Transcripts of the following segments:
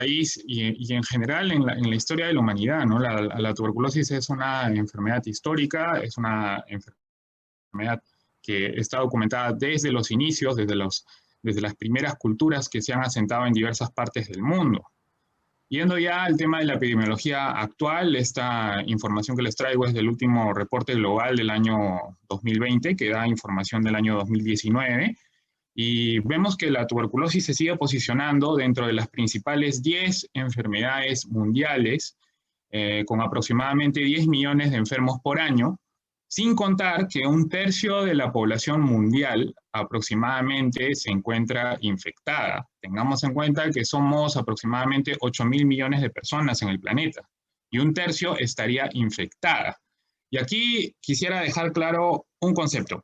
país y en general en la historia de la humanidad, ¿no? La tuberculosis es una enfermedad histórica, es una enfermedad que está documentada desde los inicios, desde las primeras culturas que se han asentado en diversas partes del mundo. Yendo ya al tema de la epidemiología actual, esta información que les traigo es del último reporte global del año 2020, que da información del año 2019, y vemos que la tuberculosis se sigue posicionando dentro de las principales 10 enfermedades mundiales, con aproximadamente 10 millones de enfermos por año, sin contar que un tercio de la población mundial aproximadamente se encuentra infectada. Tengamos en cuenta que somos aproximadamente 8.000 millones de personas en el planeta y un tercio estaría infectada. Y aquí quisiera dejar claro un concepto.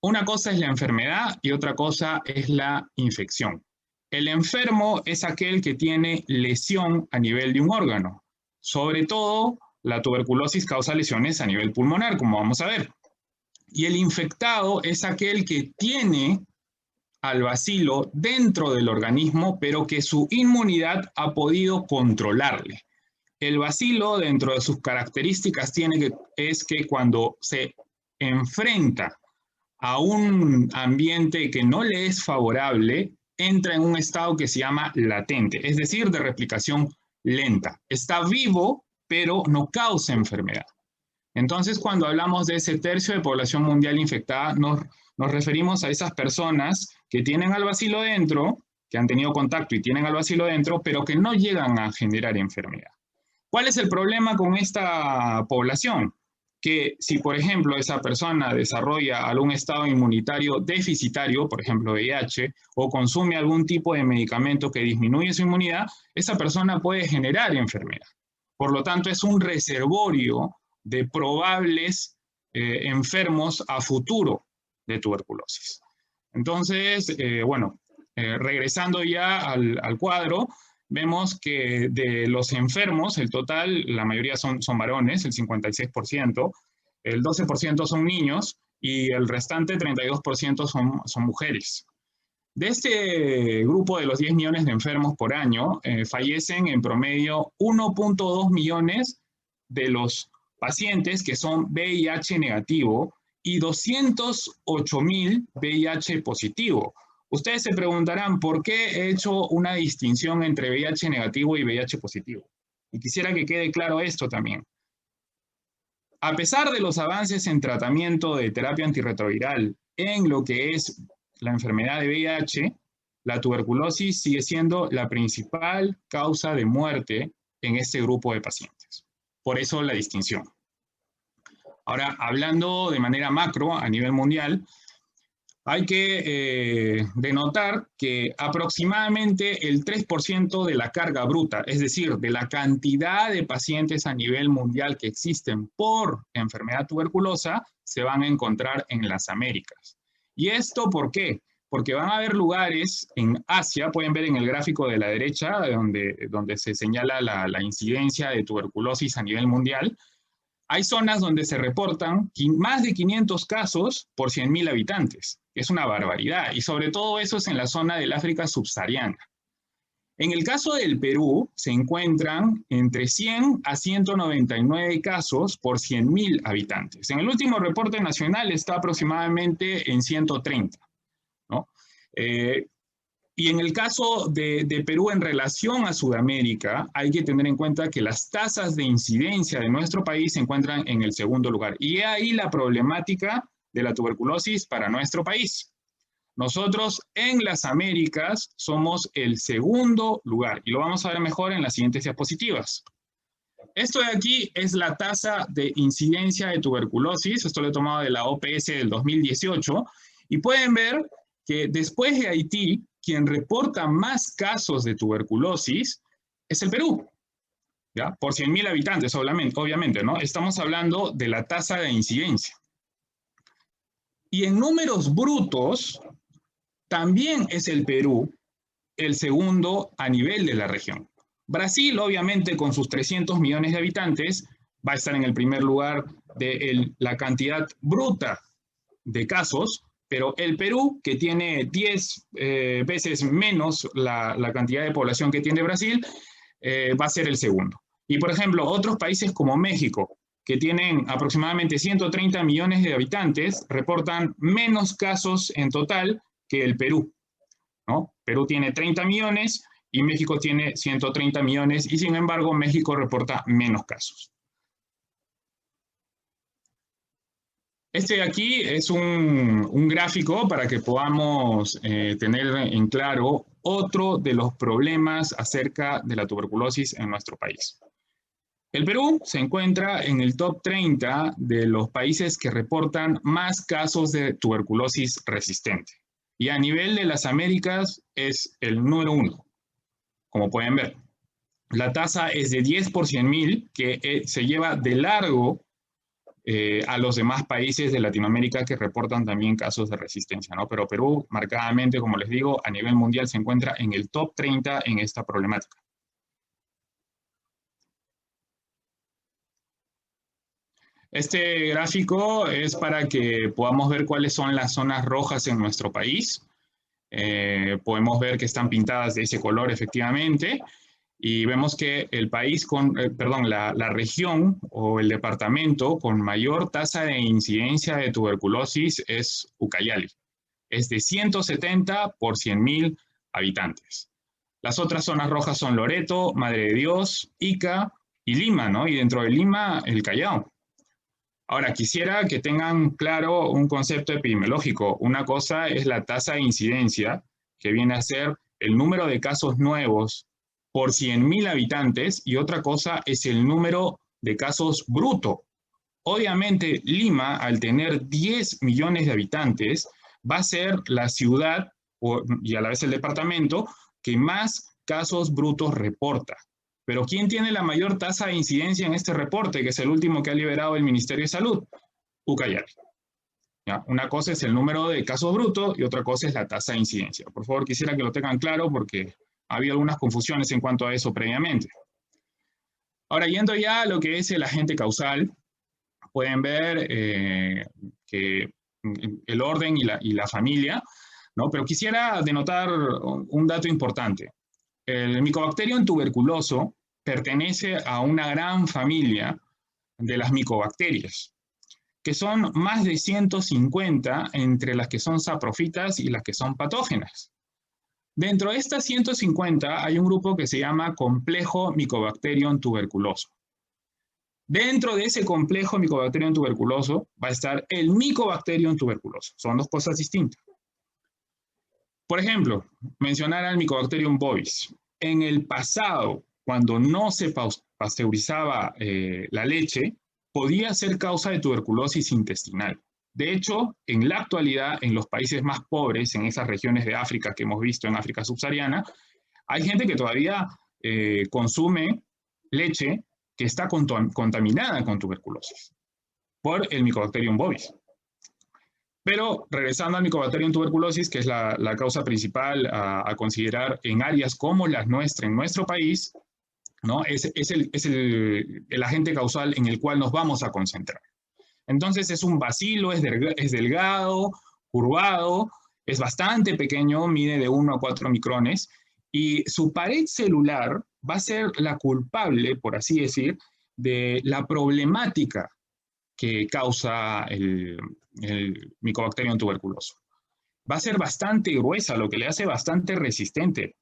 Una cosa es la enfermedad y otra cosa es la infección. El enfermo es aquel que tiene lesión a nivel de un órgano. Sobre todo, la tuberculosis causa lesiones a nivel pulmonar, como vamos a ver. Y el infectado es aquel que tiene al bacilo dentro del organismo, pero que su inmunidad ha podido controlarle. El bacilo, dentro de sus características, es que cuando se enfrenta a un ambiente que no le es favorable, entra en un estado que se llama latente, es decir, de replicación lenta. Está vivo, pero no causa enfermedad. Entonces, cuando hablamos de ese tercio de población mundial infectada, nos referimos a esas personas que tienen al bacilo dentro, que han tenido contacto y tienen al bacilo dentro, pero que no llegan a generar enfermedad. ¿Cuál es el problema con esta población? Que si, por ejemplo, esa persona desarrolla algún estado inmunitario deficitario, por ejemplo, VIH, o consume algún tipo de medicamento que disminuye su inmunidad, esa persona puede generar enfermedad. Por lo tanto, es un reservorio de probables enfermos a futuro de tuberculosis. Entonces, regresando ya al cuadro, vemos que de los enfermos, el total, la mayoría son varones, el 56%, el 12% son niños y el restante 32% son mujeres. De este grupo de los 10 millones de enfermos por año, fallecen en promedio 1.2 millones de los pacientes que son VIH negativo y 208.000 VIH positivo. Ustedes se preguntarán por qué he hecho una distinción entre VIH negativo y VIH positivo. Y quisiera que quede claro esto también. A pesar de los avances en tratamiento de terapia antirretroviral en lo que es la enfermedad de VIH, la tuberculosis sigue siendo la principal causa de muerte en este grupo de pacientes. Por eso la distinción. Ahora, hablando de manera macro a nivel mundial, hay que denotar que aproximadamente el 3% de la carga bruta, es decir, de la cantidad de pacientes a nivel mundial que existen por enfermedad tuberculosa, se van a encontrar en las Américas. ¿Y esto por qué? Porque van a haber lugares en Asia, pueden ver en el gráfico de la derecha, donde se señala la incidencia de tuberculosis a nivel mundial. Hay zonas donde se reportan más de 500 casos por 100.000 habitantes. Es una barbaridad. Y sobre todo eso es en la zona del África subsahariana. En el caso del Perú, se encuentran entre 100 a 199 casos por 100.000 habitantes. En el último reporte nacional está aproximadamente en 130, ¿no? Y en el caso de Perú en relación a Sudamérica, hay que tener en cuenta que las tasas de incidencia de nuestro país se encuentran en el segundo lugar. Y ahí la problemática de la tuberculosis para nuestro país. Nosotros en las Américas somos el segundo lugar y lo vamos a ver mejor en las siguientes diapositivas. Esto de aquí es la tasa de incidencia de tuberculosis. Esto lo he tomado de la OPS del 2018 y pueden ver que después de Haití, quien reporta más casos de tuberculosis es el Perú, ¿ya? Por 100.000 habitantes, obviamente, ¿no? Estamos hablando de la tasa de incidencia. Y en números brutos, también es el Perú el segundo a nivel de la región. Brasil, obviamente, con sus 300 millones de habitantes, va a estar en el primer lugar de la cantidad bruta de casos, Pero el Perú, que tiene 10 veces menos la cantidad de población que tiene Brasil, va a ser el segundo. Y por ejemplo, otros países como México, que tienen aproximadamente 130 millones de habitantes, reportan menos casos en total que el Perú, ¿no? Perú tiene 30 millones y México tiene 130 millones y sin embargo México reporta menos casos. Este de aquí es un gráfico para que podamos tener en claro otro de los problemas acerca de la tuberculosis en nuestro país. El Perú se encuentra en el top 30 de los países que reportan más casos de tuberculosis resistente. Y a nivel de las Américas es el número 1, como pueden ver. La tasa es de 10 por 100.000, que se lleva de largo a los demás países de Latinoamérica que reportan también casos de resistencia, ¿no? Pero Perú, marcadamente, como les digo, a nivel mundial se encuentra en el top 30 en esta problemática. Este gráfico es para que podamos ver cuáles son las zonas rojas en nuestro país. Podemos ver que están pintadas de ese color efectivamente. Y vemos que el país la región o el departamento con mayor tasa de incidencia de tuberculosis es Ucayali. Es de 170 por 100.000 habitantes. Las otras zonas rojas son Loreto, Madre de Dios, Ica y Lima, ¿no? Y dentro de Lima, el Callao. Ahora, quisiera que tengan claro un concepto epidemiológico. Una cosa es la tasa de incidencia, que viene a ser el número de casos nuevos por 100.000 habitantes, y otra cosa es el número de casos bruto. Obviamente, Lima, al tener 10 millones de habitantes, va a ser la ciudad y a la vez el departamento que más casos brutos reporta. Pero ¿quién tiene la mayor tasa de incidencia en este reporte, que es el último que ha liberado el Ministerio de Salud? Ucayali. ¿Ya? Una cosa es el número de casos brutos y otra cosa es la tasa de incidencia. Por favor, quisiera que lo tengan claro porque ha habido algunas confusiones en cuanto a eso previamente. Ahora, yendo ya a lo que es el agente causal, pueden ver que el orden y la familia, ¿no? Pero quisiera denotar un dato importante. El Mycobacterium tuberculoso pertenece a una gran familia de las micobacterias, que son más de 150 entre las que son saprofitas y las que son patógenas. Dentro de estas 150 hay un grupo que se llama complejo Mycobacterium tuberculoso. Dentro de ese complejo Mycobacterium tuberculoso va a estar el Mycobacterium tuberculoso. Son dos cosas distintas. Por ejemplo, mencionar al Mycobacterium bovis. En el pasado, cuando no se pasteurizaba la leche, podía ser causa de tuberculosis intestinal. De hecho, en la actualidad, en los países más pobres, en esas regiones de África que hemos visto en África subsahariana, hay gente que todavía consume leche que está contaminada con tuberculosis por el Mycobacterium bovis. Pero regresando al Mycobacterium tuberculosis, que es la causa principal a considerar en áreas como las nuestras, en nuestro país, ¿no? Es el agente causal en el cual nos vamos a concentrar. Entonces es un bacilo, es delgado, curvado, es bastante pequeño, mide de 1 a 4 micrones, y su pared celular va a ser la culpable, por así decir, de la problemática que causa el Mycobacterium tuberculoso. Va a ser bastante gruesa, lo que le hace bastante resistente,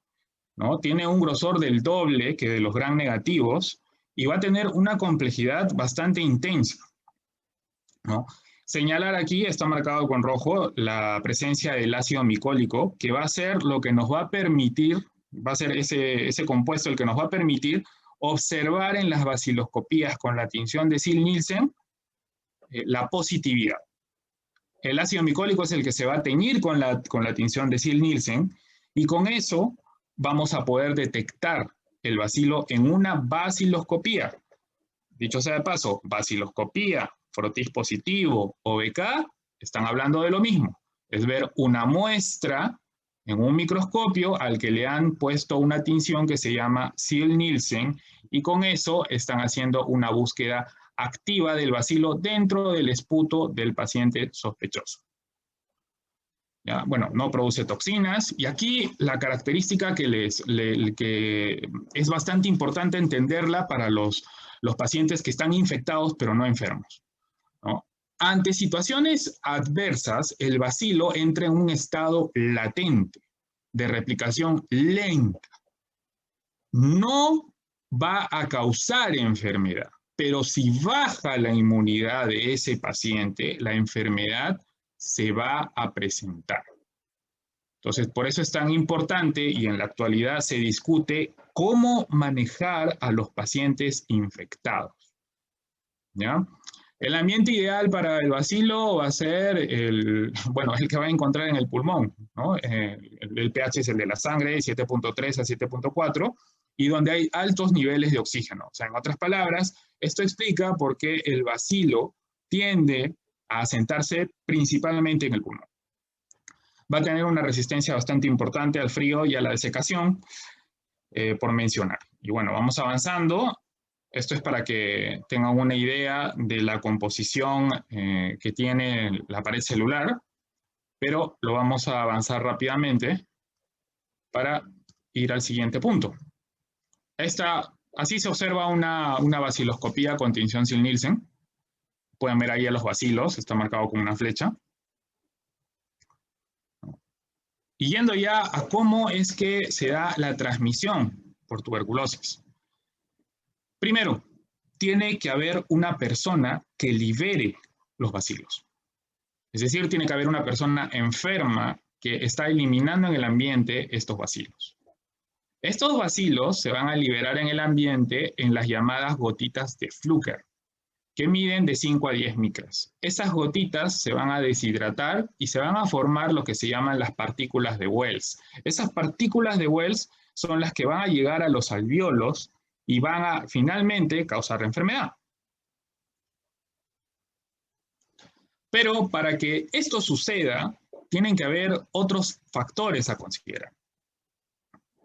¿no? Tiene un grosor del doble que de los gram negativos y va a tener una complejidad bastante intensa, ¿no? Señalar aquí, está marcado con rojo, la presencia del ácido micólico, que va a ser lo que nos va a permitir, va a ser ese compuesto el que nos va a permitir observar en las baciloscopías con la tinción de Ziehl-Neelsen la positividad. El ácido micólico es el que se va a teñir con la tinción de Ziehl-Neelsen y con eso vamos a poder detectar el bacilo en una baciloscopía. Dicho sea de paso, baciloscopía, frotis positivo o BK, están hablando de lo mismo. Es ver una muestra en un microscopio al que le han puesto una tinción que se llama Ziehl-Neelsen y con eso están haciendo una búsqueda activa del bacilo dentro del esputo del paciente sospechoso. ¿Ya? Bueno, no produce toxinas. Y aquí la característica que es bastante importante entenderla para los pacientes que están infectados pero no enfermos, ¿no? Ante situaciones adversas, el bacilo entra en un estado latente de replicación lenta. No va a causar enfermedad, pero si baja la inmunidad de ese paciente, la enfermedad se va a presentar. Entonces, por eso es tan importante y en la actualidad se discute cómo manejar a los pacientes infectados, ¿ya? El ambiente ideal para el bacilo va a ser el que va a encontrar en el pulmón, ¿no? El pH es el de la sangre, 7.3 a 7.4, y donde hay altos niveles de oxígeno. O sea, en otras palabras, esto explica por qué el bacilo tiende a asentarse principalmente en el pulmón. Va a tener una resistencia bastante importante al frío y a la desecación, por mencionar. Y bueno, vamos avanzando. Esto es para que tengan una idea de la composición que tiene la pared celular, pero lo vamos a avanzar rápidamente para ir al siguiente punto. Así se observa una baciloscopía con tinción Nielsen. Pueden ver ahí a los bacilos, está marcado con una flecha. Y yendo ya a cómo es que se da la transmisión por tuberculosis. Primero, tiene que haber una persona que libere los bacilos. Es decir, tiene que haber una persona enferma que está eliminando en el ambiente estos bacilos. Estos bacilos se van a liberar en el ambiente en las llamadas gotitas de Fluker, que miden de 5 a 10 micras. Esas gotitas se van a deshidratar y se van a formar lo que se llaman las partículas de Wells. Esas partículas de Wells son las que van a llegar a los alvéolos y van a finalmente causar la enfermedad. Pero para que esto suceda, tienen que haber otros factores a considerar.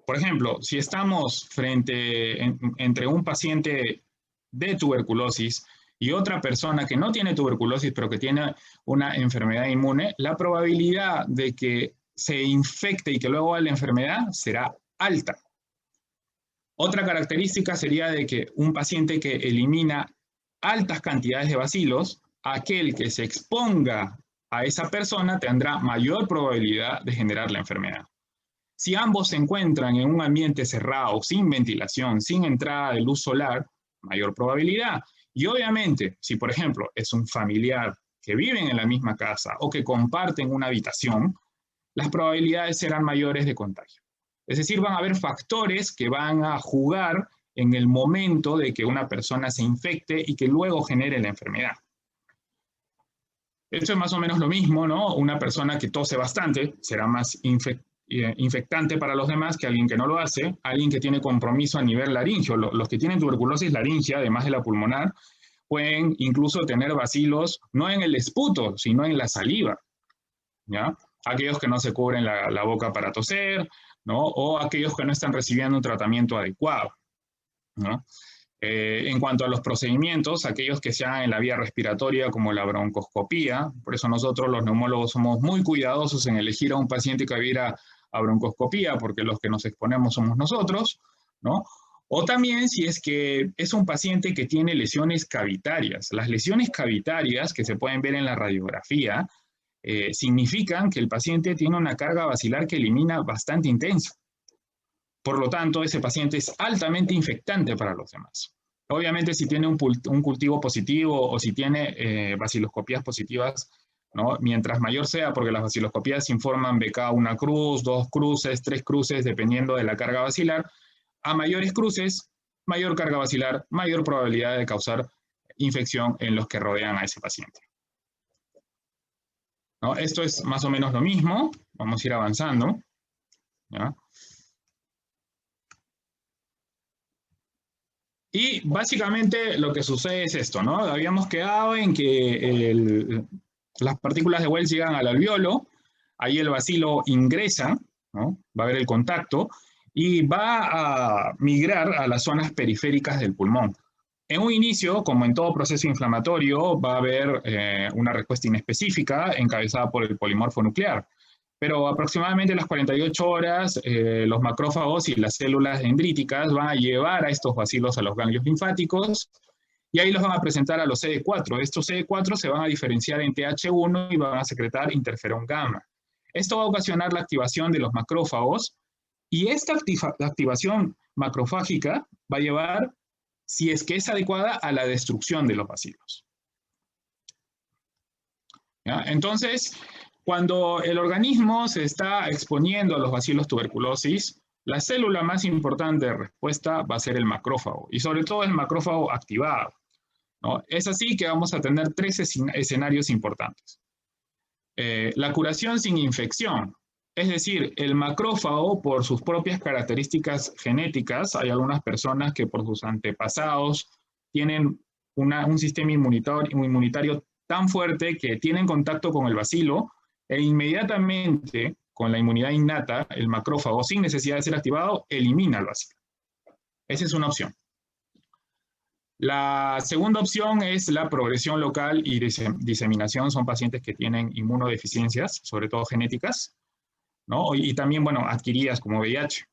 Por ejemplo, si estamos entre un paciente de tuberculosis y otra persona que no tiene tuberculosis, pero que tiene una enfermedad inmune, la probabilidad de que se infecte y que luego haya la enfermedad será alta. Otra característica sería de que un paciente que elimina altas cantidades de bacilos, aquel que se exponga a esa persona tendrá mayor probabilidad de generar la enfermedad. Si ambos se encuentran en un ambiente cerrado, sin ventilación, sin entrada de luz solar, mayor probabilidad. Y obviamente, si por ejemplo es un familiar que viven en la misma casa o que comparten una habitación, las probabilidades serán mayores de contagio. Es decir, van a haber factores que van a jugar en el momento de que una persona se infecte y que luego genere la enfermedad. Esto es más o menos lo mismo, ¿no? Una persona que tose bastante será más infectante para los demás que alguien que no lo hace. Alguien que tiene compromiso a nivel laringio. Los que tienen tuberculosis laringea, además de la pulmonar, pueden incluso tener bacilos no en el esputo, sino en la saliva, ¿ya? Aquellos que no se cubren la boca para toser, ¿no? O aquellos que no están recibiendo un tratamiento adecuado, ¿no? En cuanto a los procedimientos, aquellos que se hagan en la vía respiratoria, como la broncoscopía, por eso nosotros los neumólogos somos muy cuidadosos en elegir a un paciente que va a ir a broncoscopía, porque los que nos exponemos somos nosotros, ¿no? O también si es que es un paciente que tiene lesiones cavitarias. Las lesiones cavitarias que se pueden ver en la radiografía significan que el paciente tiene una carga basilar que elimina bastante intensa. Por lo tanto, ese paciente es altamente infectante para los demás. Obviamente, si tiene un cultivo positivo o si tiene baciloscopías positivas, ¿no? Mientras mayor sea, porque las baciloscopías informan BK 1 cruz, 2 cruces, 3 cruces, dependiendo de la carga bacilar, a mayores cruces, mayor carga bacilar, mayor probabilidad de causar infección en los que rodean a ese paciente, ¿no? Esto es más o menos lo mismo. Vamos a ir avanzando, ¿ya? Y básicamente lo que sucede es esto, ¿no? Habíamos quedado en que las partículas de Wells llegan al alvéolo, ahí el bacilo ingresa, ¿no? Va a haber el contacto y va a migrar a las zonas periféricas del pulmón. En un inicio, como en todo proceso inflamatorio, va a haber una respuesta inespecífica encabezada por el polimorfo nuclear. Pero aproximadamente a las 48 horas, los macrófagos y las células dendríticas van a llevar a estos bacilos a los ganglios linfáticos y ahí los van a presentar a los CD4. Estos CD4 se van a diferenciar en TH1 y van a secretar interferón gamma. Esto va a ocasionar la activación de los macrófagos y esta activación macrofágica va a llevar, si es que es adecuada, a la destrucción de los bacilos. ¿Ya? Entonces, cuando el organismo se está exponiendo a los bacilos tuberculosis, la célula más importante de respuesta va a ser el macrófago, y sobre todo el macrófago activado, ¿no? Es así que vamos a tener tres escenarios importantes. La curación sin infección, es decir, el macrófago por sus propias características genéticas, hay algunas personas que por sus antepasados tienen un sistema inmunitario tan fuerte que tienen contacto con el bacilo e inmediatamente con la inmunidad innata, el macrófago, sin necesidad de ser activado, elimina el bacilo. Esa es una opción. La segunda opción es la progresión local y diseminación. Son pacientes que tienen inmunodeficiencias, sobre todo genéticas, ¿no? Y también, bueno, adquiridas como VIH,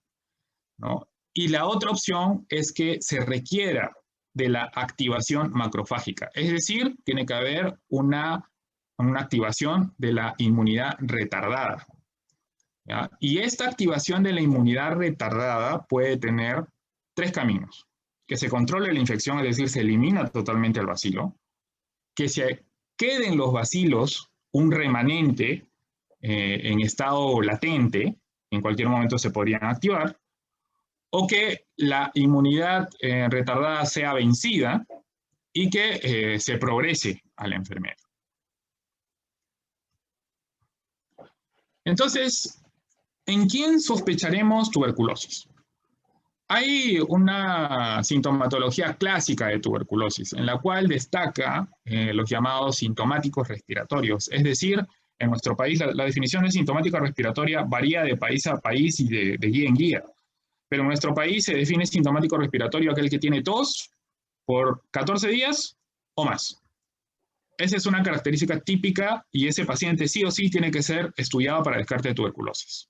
¿no? Y la otra opción es que se requiera de la activación macrofágica. Es decir, tiene que haber una activación de la inmunidad retardada, ¿ya? Y esta activación de la inmunidad retardada puede tener tres caminos. Que se controle la infección, es decir, se elimina totalmente el bacilo, que se queden los bacilos un remanente en estado latente, en cualquier momento se podrían activar, o que la inmunidad retardada sea vencida y que se progrese a la enfermedad. Entonces, ¿en quién sospecharemos tuberculosis? Hay una sintomatología clásica de tuberculosis, en la cual destaca los llamados sintomáticos respiratorios. Es decir, en nuestro país la definición de sintomática respiratoria varía de país a país y de guía en guía. Pero en nuestro país se define sintomático respiratorio aquel que tiene tos por 14 días o más. Esa es una característica típica y ese paciente sí o sí tiene que ser estudiado para descarte de tuberculosis.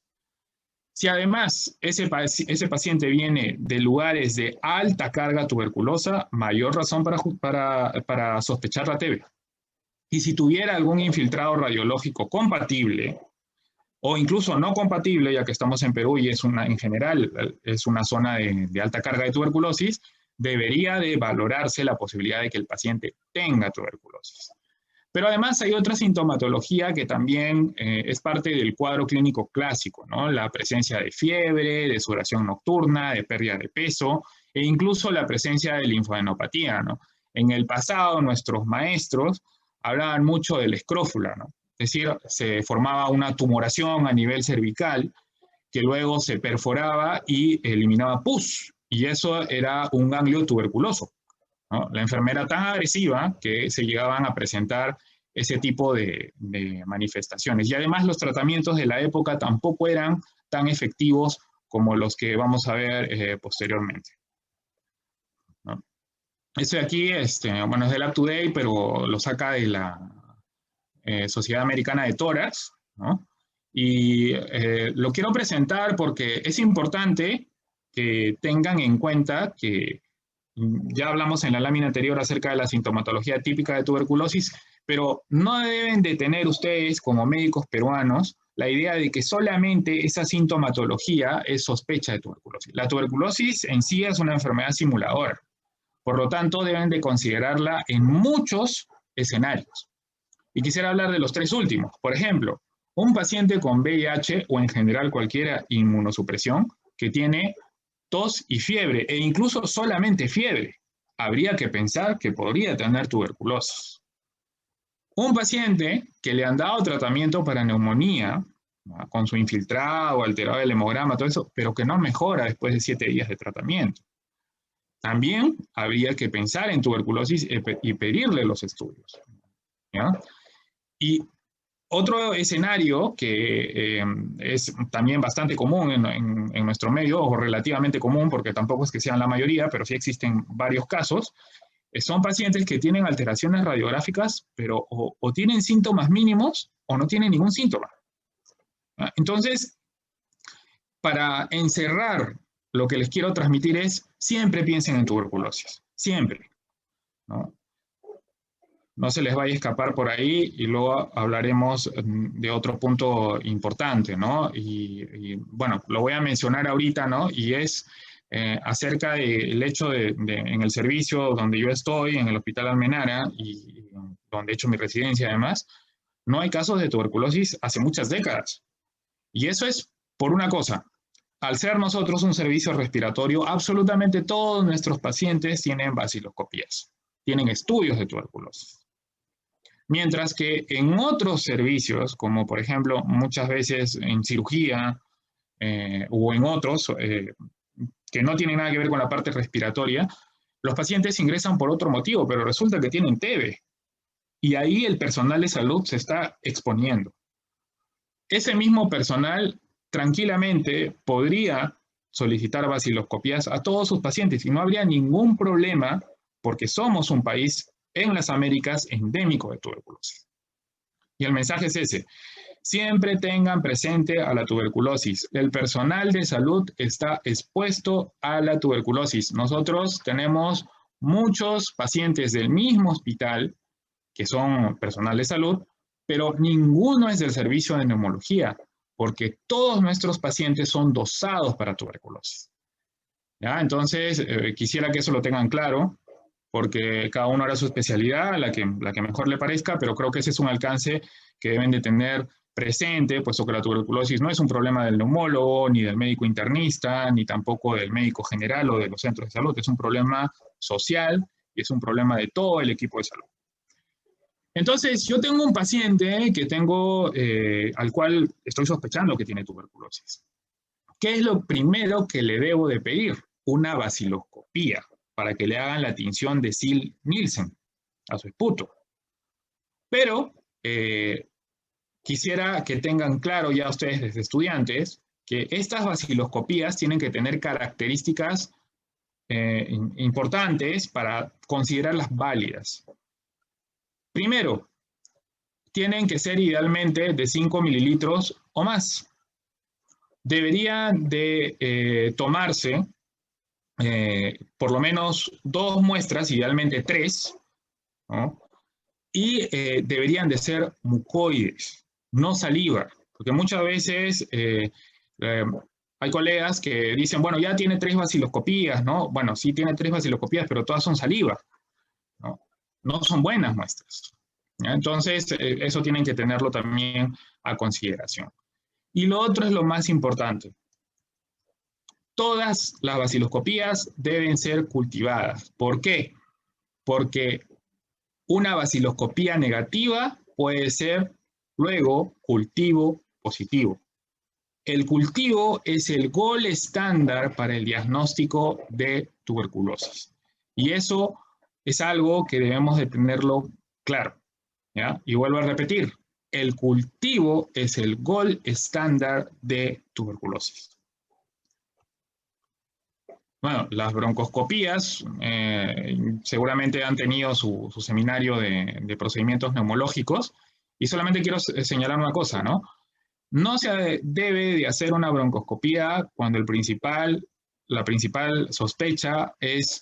Si además ese paciente viene de lugares de alta carga tuberculosa, mayor razón para sospechar la TB. Y si tuviera algún infiltrado radiológico compatible, o incluso no compatible, ya que estamos en Perú y en general es una zona de alta carga de tuberculosis, debería de valorarse la posibilidad de que el paciente tenga tuberculosis. Pero además hay otra sintomatología que también es parte del cuadro clínico clásico, ¿no? La presencia de fiebre, de sudoración nocturna, de pérdida de peso e incluso la presencia de linfadenopatía, ¿no? En el pasado nuestros maestros hablaban mucho de la escrófula, ¿no? Es decir, se formaba una tumoración a nivel cervical que luego se perforaba y eliminaba pus, y eso era un ganglio tuberculoso, ¿no? La enfermera tan agresiva que se llegaban a presentar ese tipo de manifestaciones. Y además los tratamientos de la época tampoco eran tan efectivos como los que vamos a ver posteriormente, ¿no? Esto de aquí, bueno, es del Up to Date, pero lo saca de la Sociedad Americana de Tórax, ¿no? Y lo quiero presentar porque es importante que tengan en cuenta que ya hablamos en la lámina anterior acerca de la sintomatología típica de tuberculosis, pero no deben de tener ustedes como médicos peruanos la idea de que solamente esa sintomatología es sospecha de tuberculosis. La tuberculosis en sí es una enfermedad simuladora, por lo tanto deben de considerarla en muchos escenarios. Y quisiera hablar de los tres últimos. Por ejemplo, un paciente con VIH o en general cualquier inmunosupresión que tiene tos y fiebre, e incluso solamente fiebre, habría que pensar que podría tener tuberculosis. Un paciente que le han dado tratamiento para neumonía, ¿no?, con su infiltrado, alterado el hemograma, todo eso, pero que no mejora después de 7 días de tratamiento. También habría que pensar en tuberculosis y pedirle los estudios, ¿ya? Y otro escenario que es también bastante común en nuestro medio, o relativamente común, porque tampoco es que sean la mayoría, pero sí existen varios casos, son pacientes que tienen alteraciones radiográficas, pero o tienen síntomas mínimos o no tienen ningún síntoma. ¿Ya? Entonces, para encerrar lo que les quiero transmitir es, siempre piensen en tuberculosis, siempre, ¿no? No se les vaya a escapar por ahí y luego hablaremos de otro punto importante, ¿no? Bueno, lo voy a mencionar ahorita, ¿no? Y es acerca del hecho en el servicio donde yo estoy, en el Hospital Almenara, y donde he hecho mi residencia además, no hay casos de tuberculosis hace muchas décadas. Y eso es por una cosa. Al ser nosotros un servicio respiratorio, absolutamente todos nuestros pacientes tienen baciloscopías, tienen estudios de tuberculosis. Mientras que en otros servicios, como por ejemplo muchas veces en cirugía o en otros que no tienen nada que ver con la parte respiratoria, los pacientes ingresan por otro motivo, pero resulta que tienen TB. Y ahí el personal de salud se está exponiendo. Ese mismo personal tranquilamente podría solicitar baciloscopías a todos sus pacientes y no habría ningún problema porque somos un país en las Américas endémico de tuberculosis. Y el mensaje es ese. Siempre tengan presente a la tuberculosis. El personal de salud está expuesto a la tuberculosis. Nosotros tenemos muchos pacientes del mismo hospital que son personal de salud, pero ninguno es del servicio de neumología, porque todos nuestros pacientes son dosados para tuberculosis. ¿Ya? Entonces, quisiera que eso lo tengan claro, porque cada uno hará su especialidad, la que mejor le parezca, pero creo que ese es un alcance que deben de tener presente, puesto que la tuberculosis no es un problema del neumólogo, ni del médico internista, ni tampoco del médico general o de los centros de salud, es un problema social y es un problema de todo el equipo de salud. Entonces, yo tengo un paciente que al cual estoy sospechando que tiene tuberculosis. ¿Qué es lo primero que le debo de pedir? Una baciloscopía para que le hagan la tinción de Sil-Nielsen a su esputo. Pero quisiera que tengan claro ya ustedes desde estudiantes que estas baciloscopías tienen que tener características importantes para considerarlas válidas. Primero, tienen que ser idealmente de 5 mililitros o más. Deberían de tomarse por lo menos 2 muestras, idealmente 3, ¿no? Y deberían de ser mucoides, no saliva, porque muchas veces hay colegas que dicen, bueno, ya tiene 3 baciloscopías, ¿no? Bueno, sí tiene 3 baciloscopías, pero todas son saliva, ¿no? No son buenas muestras. ¿Ya? Entonces, eso tienen que tenerlo también a consideración. Y lo otro es lo más importante. Todas las baciloscopías deben ser cultivadas. ¿Por qué? Porque una baciloscopía negativa puede ser luego cultivo positivo. El cultivo es el gold estándar para el diagnóstico de tuberculosis. Y eso es algo que debemos de tenerlo claro. ¿Ya? Y vuelvo a repetir, el cultivo es el gold estándar de tuberculosis. Bueno, las broncoscopías seguramente han tenido su seminario de procedimientos neumológicos y solamente quiero señalar una cosa, ¿no? No se debe de hacer una broncoscopía cuando la principal sospecha es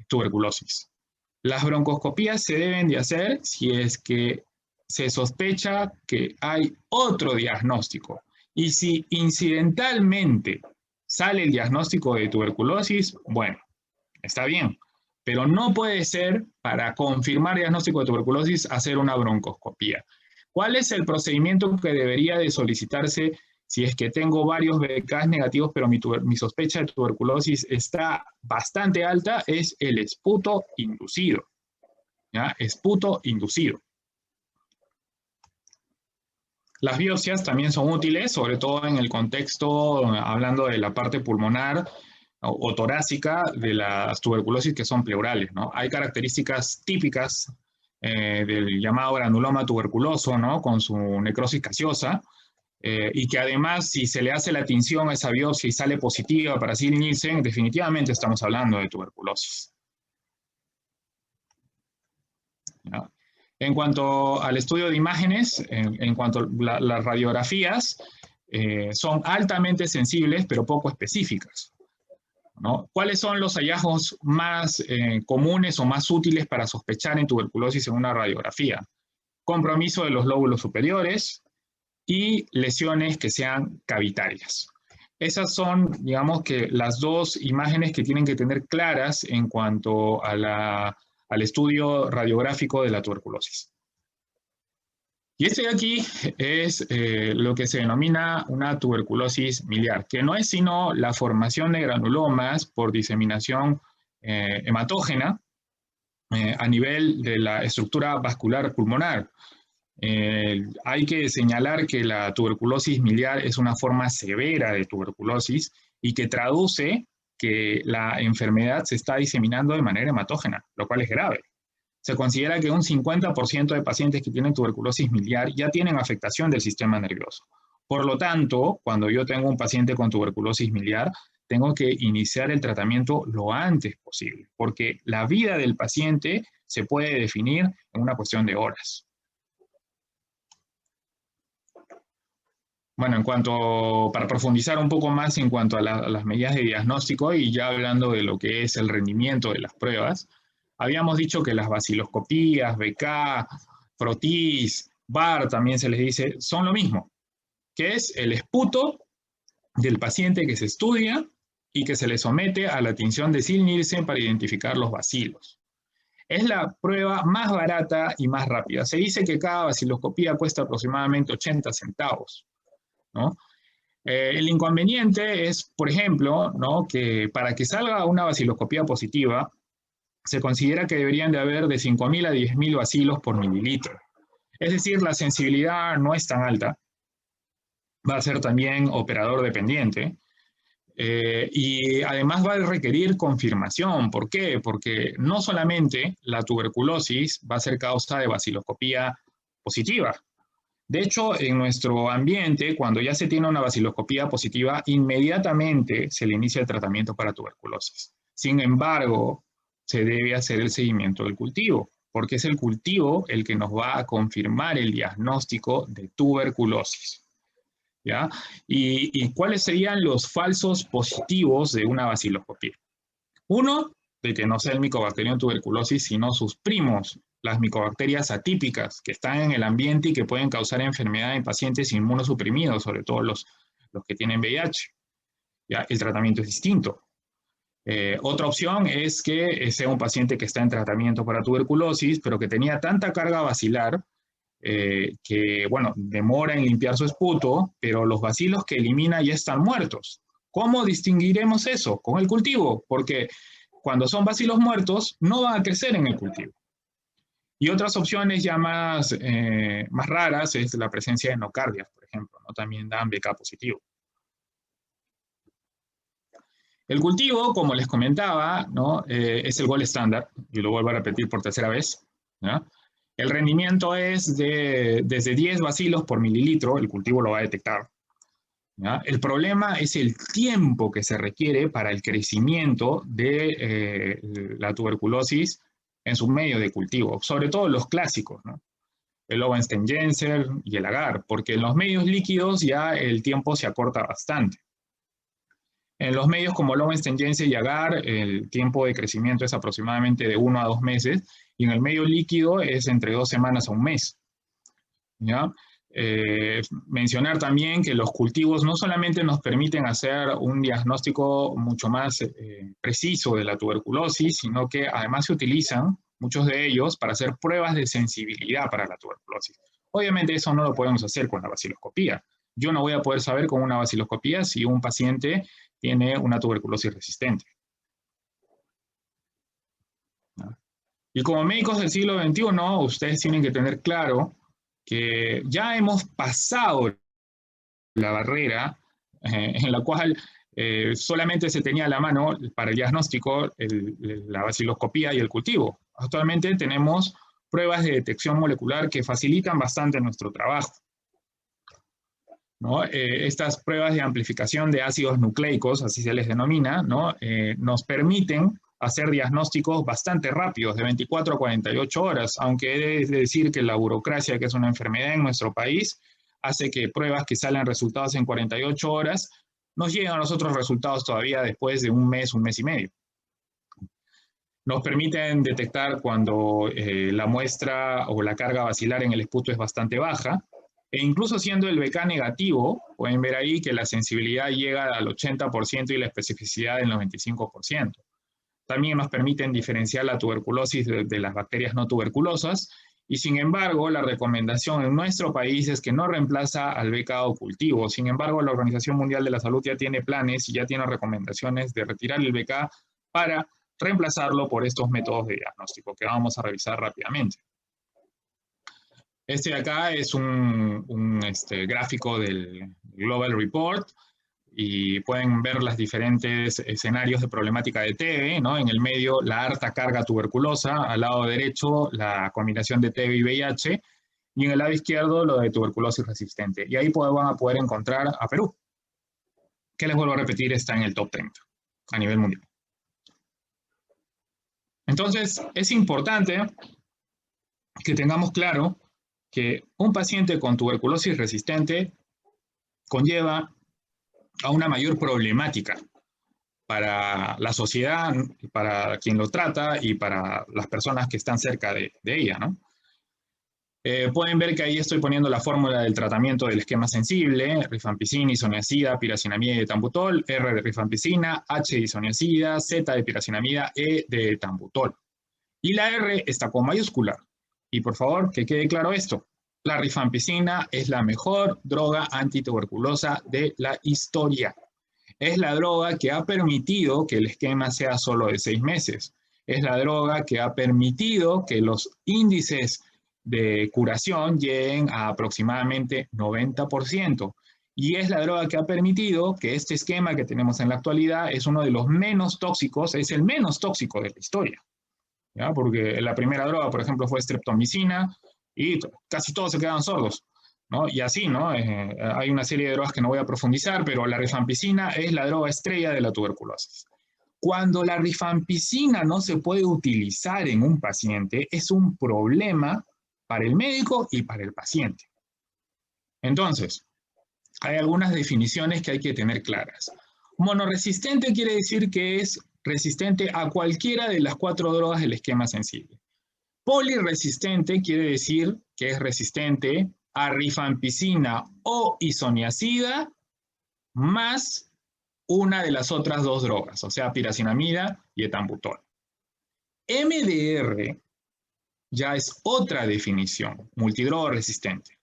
tuberculosis. Las broncoscopías se deben de hacer si es que se sospecha que hay otro diagnóstico. Y si incidentalmente sale el diagnóstico de tuberculosis, bueno, está bien. Pero no puede ser para confirmar diagnóstico de tuberculosis hacer una broncoscopía. ¿Cuál es el procedimiento que debería de solicitarse si es que tengo varios BK negativos, pero mi sospecha de tuberculosis está bastante alta? Es el esputo inducido. ¿Ya? Esputo inducido. Las biopsias también son útiles, sobre todo en el contexto, hablando de la parte pulmonar o torácica de las tuberculosis que son pleurales, ¿no? Hay características típicas del llamado granuloma tuberculoso, ¿no? Con su necrosis gaseosa, y que además, si se le hace la tinción a esa biopsia y sale positiva para Sil-Nielsen, definitivamente estamos hablando de tuberculosis. ¿Ya? En cuanto al estudio de imágenes, en cuanto a las radiografías, son altamente sensibles, pero poco específicas, ¿no? ¿Cuáles son los hallazgos más comunes o más útiles para sospechar en tuberculosis en una radiografía? Compromiso de los lóbulos superiores y lesiones que sean cavitarias. Esas son, digamos, que las dos imágenes que tienen que tener claras en cuanto a al estudio radiográfico de la tuberculosis. Y este de aquí es lo que se denomina una tuberculosis miliar, que no es sino la formación de granulomas por diseminación hematógena a nivel de la estructura vascular pulmonar. Hay que señalar que la tuberculosis miliar es una forma severa de tuberculosis y que traduce que la enfermedad se está diseminando de manera hematógena, lo cual es grave. Se considera que un 50% de pacientes que tienen tuberculosis miliar ya tienen afectación del sistema nervioso. Por lo tanto, cuando yo tengo un paciente con tuberculosis miliar, tengo que iniciar el tratamiento lo antes posible, porque la vida del paciente se puede definir en una cuestión de horas. Bueno, para profundizar un poco más en cuanto a las medidas de diagnóstico y ya hablando de lo que es el rendimiento de las pruebas, habíamos dicho que las baciloscopías, BK, Frotis, VAR también se les dice, son lo mismo, que es el esputo del paciente que se estudia y que se le somete a la tinción de Ziehl-Neelsen para identificar los bacilos. Es la prueba más barata y más rápida. Se dice que cada baciloscopía cuesta aproximadamente 80 centavos, ¿no? El inconveniente es, por ejemplo, ¿no?, que para que salga una baciloscopía positiva, se considera que deberían de haber de 5.000 a 10.000 bacilos por mililitro. Es decir, la sensibilidad no es tan alta. Va a ser también operador dependiente. Y además va a requerir confirmación. ¿Por qué? Porque no solamente la tuberculosis va a ser causa de baciloscopía positiva. De hecho, en nuestro ambiente, cuando ya se tiene una baciloscopía positiva, inmediatamente se le inicia el tratamiento para tuberculosis. Sin embargo, se debe hacer el seguimiento del cultivo, porque es el cultivo el que nos va a confirmar el diagnóstico de tuberculosis, ¿ya? ¿Y cuáles serían los falsos positivos de una baciloscopía? Uno, de que no sea el Mycobacterium tuberculosis, sino sus primos, las micobacterias atípicas que están en el ambiente y que pueden causar enfermedad en pacientes inmunosuprimidos, sobre todo los que tienen VIH. ¿Ya? El tratamiento es distinto. Otra opción es que sea un paciente que está en tratamiento para tuberculosis, pero que tenía tanta carga bacilar que, bueno, demora en limpiar su esputo, pero los bacilos que elimina ya están muertos. ¿Cómo distinguiremos eso? Con el cultivo, porque cuando son bacilos muertos, no van a crecer en el cultivo. Y otras opciones ya más raras es la presencia de nocardias, por ejemplo, ¿no? También dan BK positivo. El cultivo, como les comentaba, ¿no?, es el gold estándar, y lo vuelvo a repetir por tercera vez, ¿no? El rendimiento es desde 10 bacilos por mililitro, el cultivo lo va a detectar, ¿ya? El problema es el tiempo que se requiere para el crecimiento de la tuberculosis en su medio de cultivo, sobre todo los clásicos, ¿no? El Lowenstein-Jenser y el agar, porque en los medios líquidos ya el tiempo se acorta bastante. En los medios como Lowenstein-Jensen y agar, el tiempo de crecimiento es aproximadamente de 1 a 2 meses, y en el medio líquido es entre 2 semanas a 1 mes. ¿Ya? Mencionar también que los cultivos no solamente nos permiten hacer un diagnóstico mucho más preciso de la tuberculosis, sino que además se utilizan, muchos de ellos, para hacer pruebas de sensibilidad para la tuberculosis. Obviamente eso no lo podemos hacer con la baciloscopía. Yo no voy a poder saber con una baciloscopía si un paciente tiene una tuberculosis resistente. Y como médicos del siglo XXI, ustedes tienen que tener claro que ya hemos pasado la barrera en la cual solamente se tenía a la mano para el diagnóstico la baciloscopía y el cultivo. Actualmente tenemos pruebas de detección molecular que facilitan bastante nuestro trabajo, ¿no? Estas pruebas de amplificación de ácidos nucleicos, así se les denomina, ¿no? Nos permiten hacer diagnósticos bastante rápidos, de 24 a 48 horas, aunque he de decir que la burocracia, que es una enfermedad en nuestro país, hace que pruebas que salen resultados en 48 horas, nos llegan a nosotros resultados todavía después de un mes y medio. Nos permiten detectar cuando la muestra o la carga bacilar en el esputo es bastante baja, e incluso siendo el BK negativo, pueden ver ahí que la sensibilidad llega al 80% y la especificidad del 95%. También nos permiten diferenciar la tuberculosis de las bacterias no tuberculosas, y sin embargo, la recomendación en nuestro país es que no reemplaza al BK o cultivo. Sin embargo, la Organización Mundial de la Salud ya tiene planes y ya tiene recomendaciones de retirar el BK para reemplazarlo por estos métodos de diagnóstico que vamos a revisar rápidamente. Este de acá es un gráfico del Global Report y pueden ver los diferentes escenarios de problemática de TB, ¿no? En el medio, la alta carga tuberculosa, al lado derecho, la combinación de TB y VIH, y en el lado izquierdo, lo de tuberculosis resistente. Y ahí van a poder encontrar a Perú, que les vuelvo a repetir, está en el top 30 a nivel mundial. Entonces, es importante que tengamos claro que un paciente con tuberculosis resistente conlleva a una mayor problemática para la sociedad, para quien lo trata y para las personas que están cerca de ella, ¿no? Pueden ver que ahí estoy poniendo la fórmula del tratamiento del esquema sensible: rifampicina, isoniazida, piracinamida y etambutol, R de rifampicina, H de isoniazida, Z de piracinamida, E de etambutol. Y la R está con mayúscula. Y por favor, que quede claro esto: la rifampicina es la mejor droga antituberculosa de la historia. Es la droga que ha permitido que el esquema sea solo de 6 meses. Es la droga que ha permitido que los índices de curación lleguen a aproximadamente 90%. Y es la droga que ha permitido que este esquema que tenemos en la actualidad es uno de los menos tóxicos, es el menos tóxico de la historia, ¿ya? Porque la primera droga, por ejemplo, fue streptomicina y casi todos se quedaban sordos, ¿no? Y así, ¿no? Hay una serie de drogas que no voy a profundizar, pero la rifampicina es la droga estrella de la tuberculosis. Cuando la rifampicina no se puede utilizar en un paciente, es un problema para el médico y para el paciente. Entonces, hay algunas definiciones que hay que tener claras. Monoresistente quiere decir que es resistente a cualquiera de las 4 drogas del esquema sensible. Poliresistente quiere decir que es resistente a rifampicina o isoniazida más una de las otras 2 drogas, o sea, piracinamida y etambutol. MDR ya es otra definición, multidroga resistente.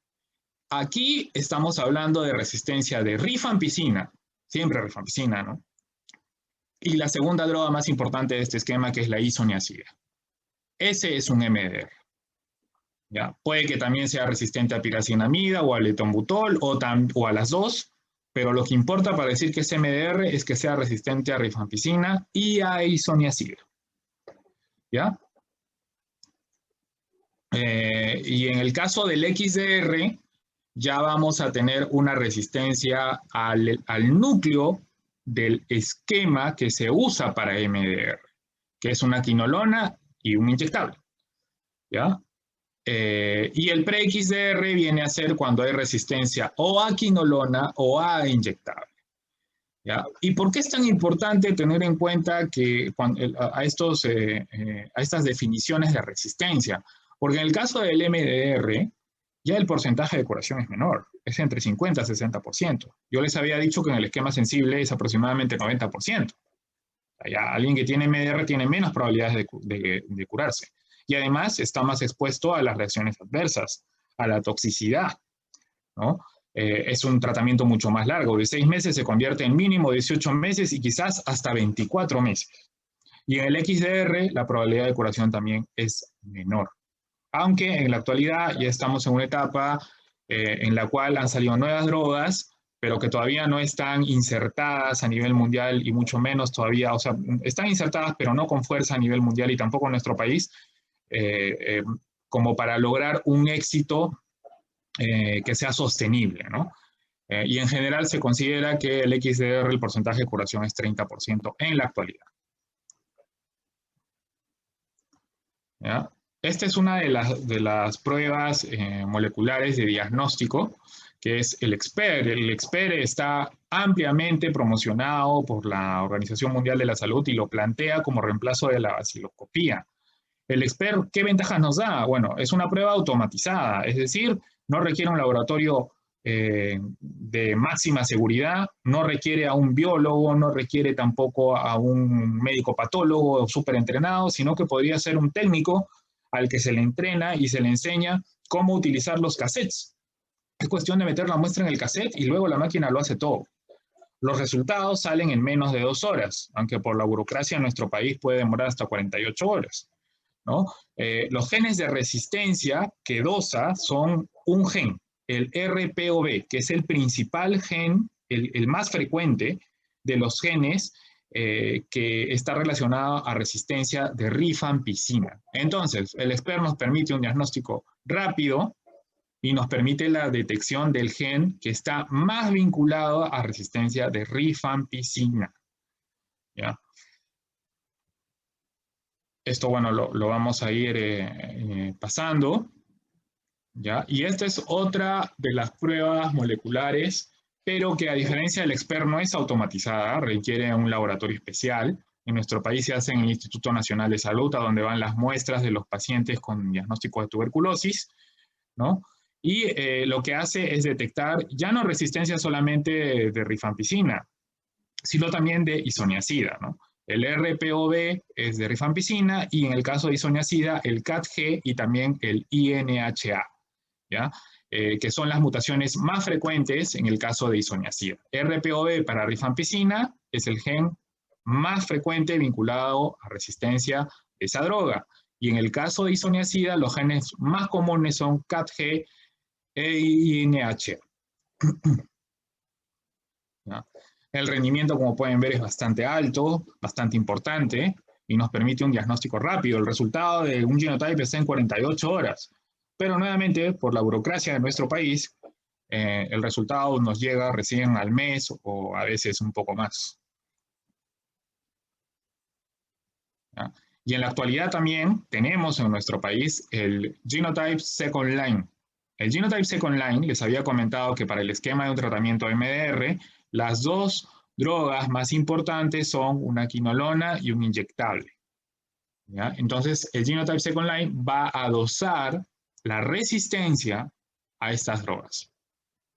Aquí estamos hablando de resistencia de rifampicina, siempre rifampicina, ¿no? Y la segunda droga más importante de este esquema, que es la isoniazida. Ese es un MDR. ¿Ya? Puede que también sea resistente a piracinamida o al etambutol o a las 2, pero lo que importa para decir que es MDR es que sea resistente a rifampicina y a isoniazida. ¿Ya? Y en el caso del XDR, ya vamos a tener una resistencia al núcleo del esquema que se usa para MDR, que es una quinolona y un inyectable, ¿ya? Y el pre-XDR viene a ser cuando hay resistencia o a quinolona o a inyectable, ¿ya? ¿Y por qué es tan importante tener en cuenta que a estas definiciones de resistencia? Porque en el caso del MDR, ya el porcentaje de curación es menor, es entre 50 y 60%. Yo les había dicho que en el esquema sensible es aproximadamente 90%. Ya alguien que tiene MDR tiene menos probabilidades de curarse. Y además está más expuesto a las reacciones adversas, a la toxicidad, ¿no? Es un tratamiento mucho más largo. De 6 meses se convierte en mínimo 18 meses y quizás hasta 24 meses. Y en el XDR la probabilidad de curación también es menor. Aunque en la actualidad ya estamos en una etapa en la cual han salido nuevas drogas, pero que todavía no están insertadas a nivel mundial y mucho menos todavía, o sea, están insertadas pero no con fuerza a nivel mundial y tampoco en nuestro país, como para lograr un éxito que sea sostenible, ¿no? Y en general se considera que el XDR, el porcentaje de curación es 30% en la actualidad. ¿Ya? Esta es una de las pruebas moleculares de diagnóstico, que es el EXPER. El EXPER está ampliamente promocionado por la Organización Mundial de la Salud y lo plantea como reemplazo de la vaciloscopía. El EXPER, ¿qué ventajas nos da? Bueno, es una prueba automatizada, es decir, no requiere un laboratorio de máxima seguridad, no requiere a un biólogo, no requiere tampoco a un médico patólogo súper entrenado, sino que podría ser un técnico al que se le entrena y se le enseña cómo utilizar los cassettes. Es cuestión de meter la muestra en el cassette y luego la máquina lo hace todo. Los resultados salen en menos de 2 horas, aunque por la burocracia en nuestro país puede demorar hasta 48 horas. ¿No? Los genes de resistencia que dosa son un gen, el RPOB, que es el principal gen, el más frecuente de los genes que está relacionado a resistencia de rifampicina. Entonces, el EXPER nos permite un diagnóstico rápido y nos permite la detección del gen que está más vinculado a resistencia de rifampicina. ¿Ya? Esto, bueno, lo vamos a ir pasando, ¿ya? Y esta es otra de las pruebas moleculares, pero que a diferencia del EXPER no es automatizada, requiere un laboratorio especial. En nuestro país se hace en el Instituto Nacional de Salud, a donde van las muestras de los pacientes con diagnóstico de tuberculosis, ¿no? Y lo que hace es detectar ya no resistencia solamente de rifampicina, sino también de isoniazida, ¿no? El RPOB es de rifampicina y en el caso de isoniazida, el CAT-G y también el INHA, ¿ya? Que son las mutaciones más frecuentes en el caso de isoniazida. RPOB para rifampicina es el gen más frecuente vinculado a resistencia de esa droga. Y en el caso de isoniazida, los genes más comunes son CAT-G e INHA. ¿Ya? El rendimiento, como pueden ver, es bastante alto, bastante importante y nos permite un diagnóstico rápido. El resultado de un genotype está en 48 horas. Pero nuevamente, por la burocracia de nuestro país, el resultado nos llega recién al mes o a veces un poco más. ¿Ya? Y en la actualidad también tenemos en nuestro país el Genotype Second Line. El Genotype Second Line, les había comentado que para el esquema de un tratamiento MDR, las dos drogas más importantes son una quinolona y un inyectable. ¿Ya? Entonces, el Genotype Second Line va a dosar la resistencia a estas drogas,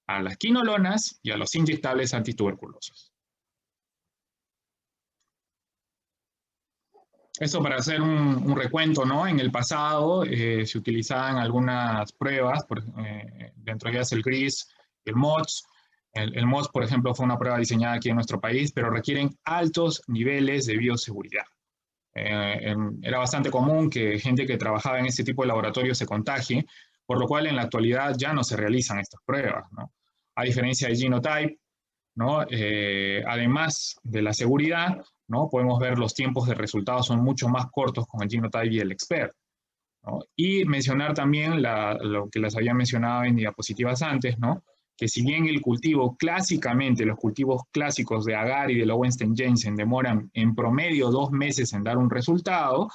a las quinolonas y a los inyectables antituberculosos. Eso para hacer un recuento, ¿no? En el pasado se utilizaban algunas pruebas, dentro de ellas el GRIS, el MODS. El MODS, por ejemplo, fue una prueba diseñada aquí en nuestro país, pero requieren altos niveles de bioseguridad. Era bastante común que gente que trabajaba en este tipo de laboratorios se contagie, por lo cual en la actualidad ya no se realizan estas pruebas, ¿no? A diferencia de Genotype, ¿no? Además de la seguridad, ¿no? Podemos ver los tiempos de resultados son mucho más cortos con el Genotype y el EXPER, ¿no? Y mencionar también lo que les había mencionado en diapositivas antes, ¿no? Que si bien el cultivo clásicamente, los cultivos clásicos de agar y de Lowenstein-Janssen demoran en promedio 2 meses en dar un resultado,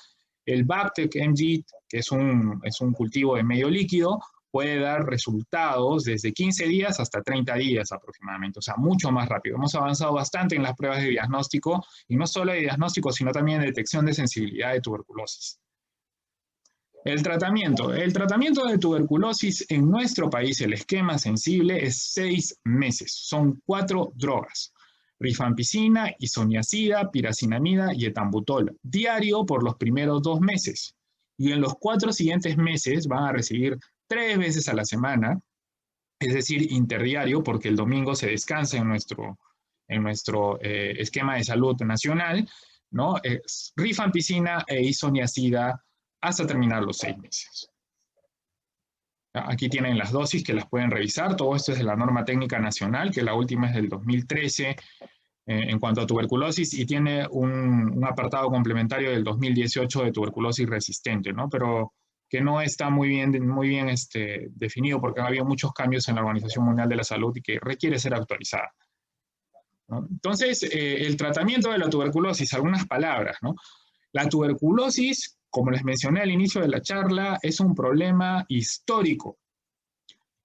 el BACTEC MG, que es un cultivo de medio líquido, puede dar resultados desde 15 días hasta 30 días aproximadamente, o sea, mucho más rápido. Hemos avanzado bastante en las pruebas de diagnóstico, y no solo de diagnóstico, sino también de detección de sensibilidad de tuberculosis. El tratamiento de tuberculosis en nuestro país, el esquema sensible es 6 meses. Son 4 drogas: rifampicina, isoniazida, piracinamida y etambutol, diario por los primeros 2 meses. Y en los 4 siguientes meses van a recibir 3 veces a la semana, es decir, interdiario, porque el domingo se descansa en nuestro esquema de salud nacional, ¿no? Rifampicina e isoniazida hasta terminar los 6 meses. Aquí tienen las dosis que las pueden revisar. Todo esto es de la norma técnica nacional, que la última es del 2013 en cuanto a tuberculosis, y tiene un apartado complementario del 2018 de tuberculosis resistente, ¿no? Pero que no está muy bien definido porque ha habido muchos cambios en la Organización Mundial de la Salud y que requiere ser actualizada, ¿no? Entonces, el tratamiento de la tuberculosis, algunas palabras, ¿no? La tuberculosis como les mencioné al inicio de la charla, es un problema histórico.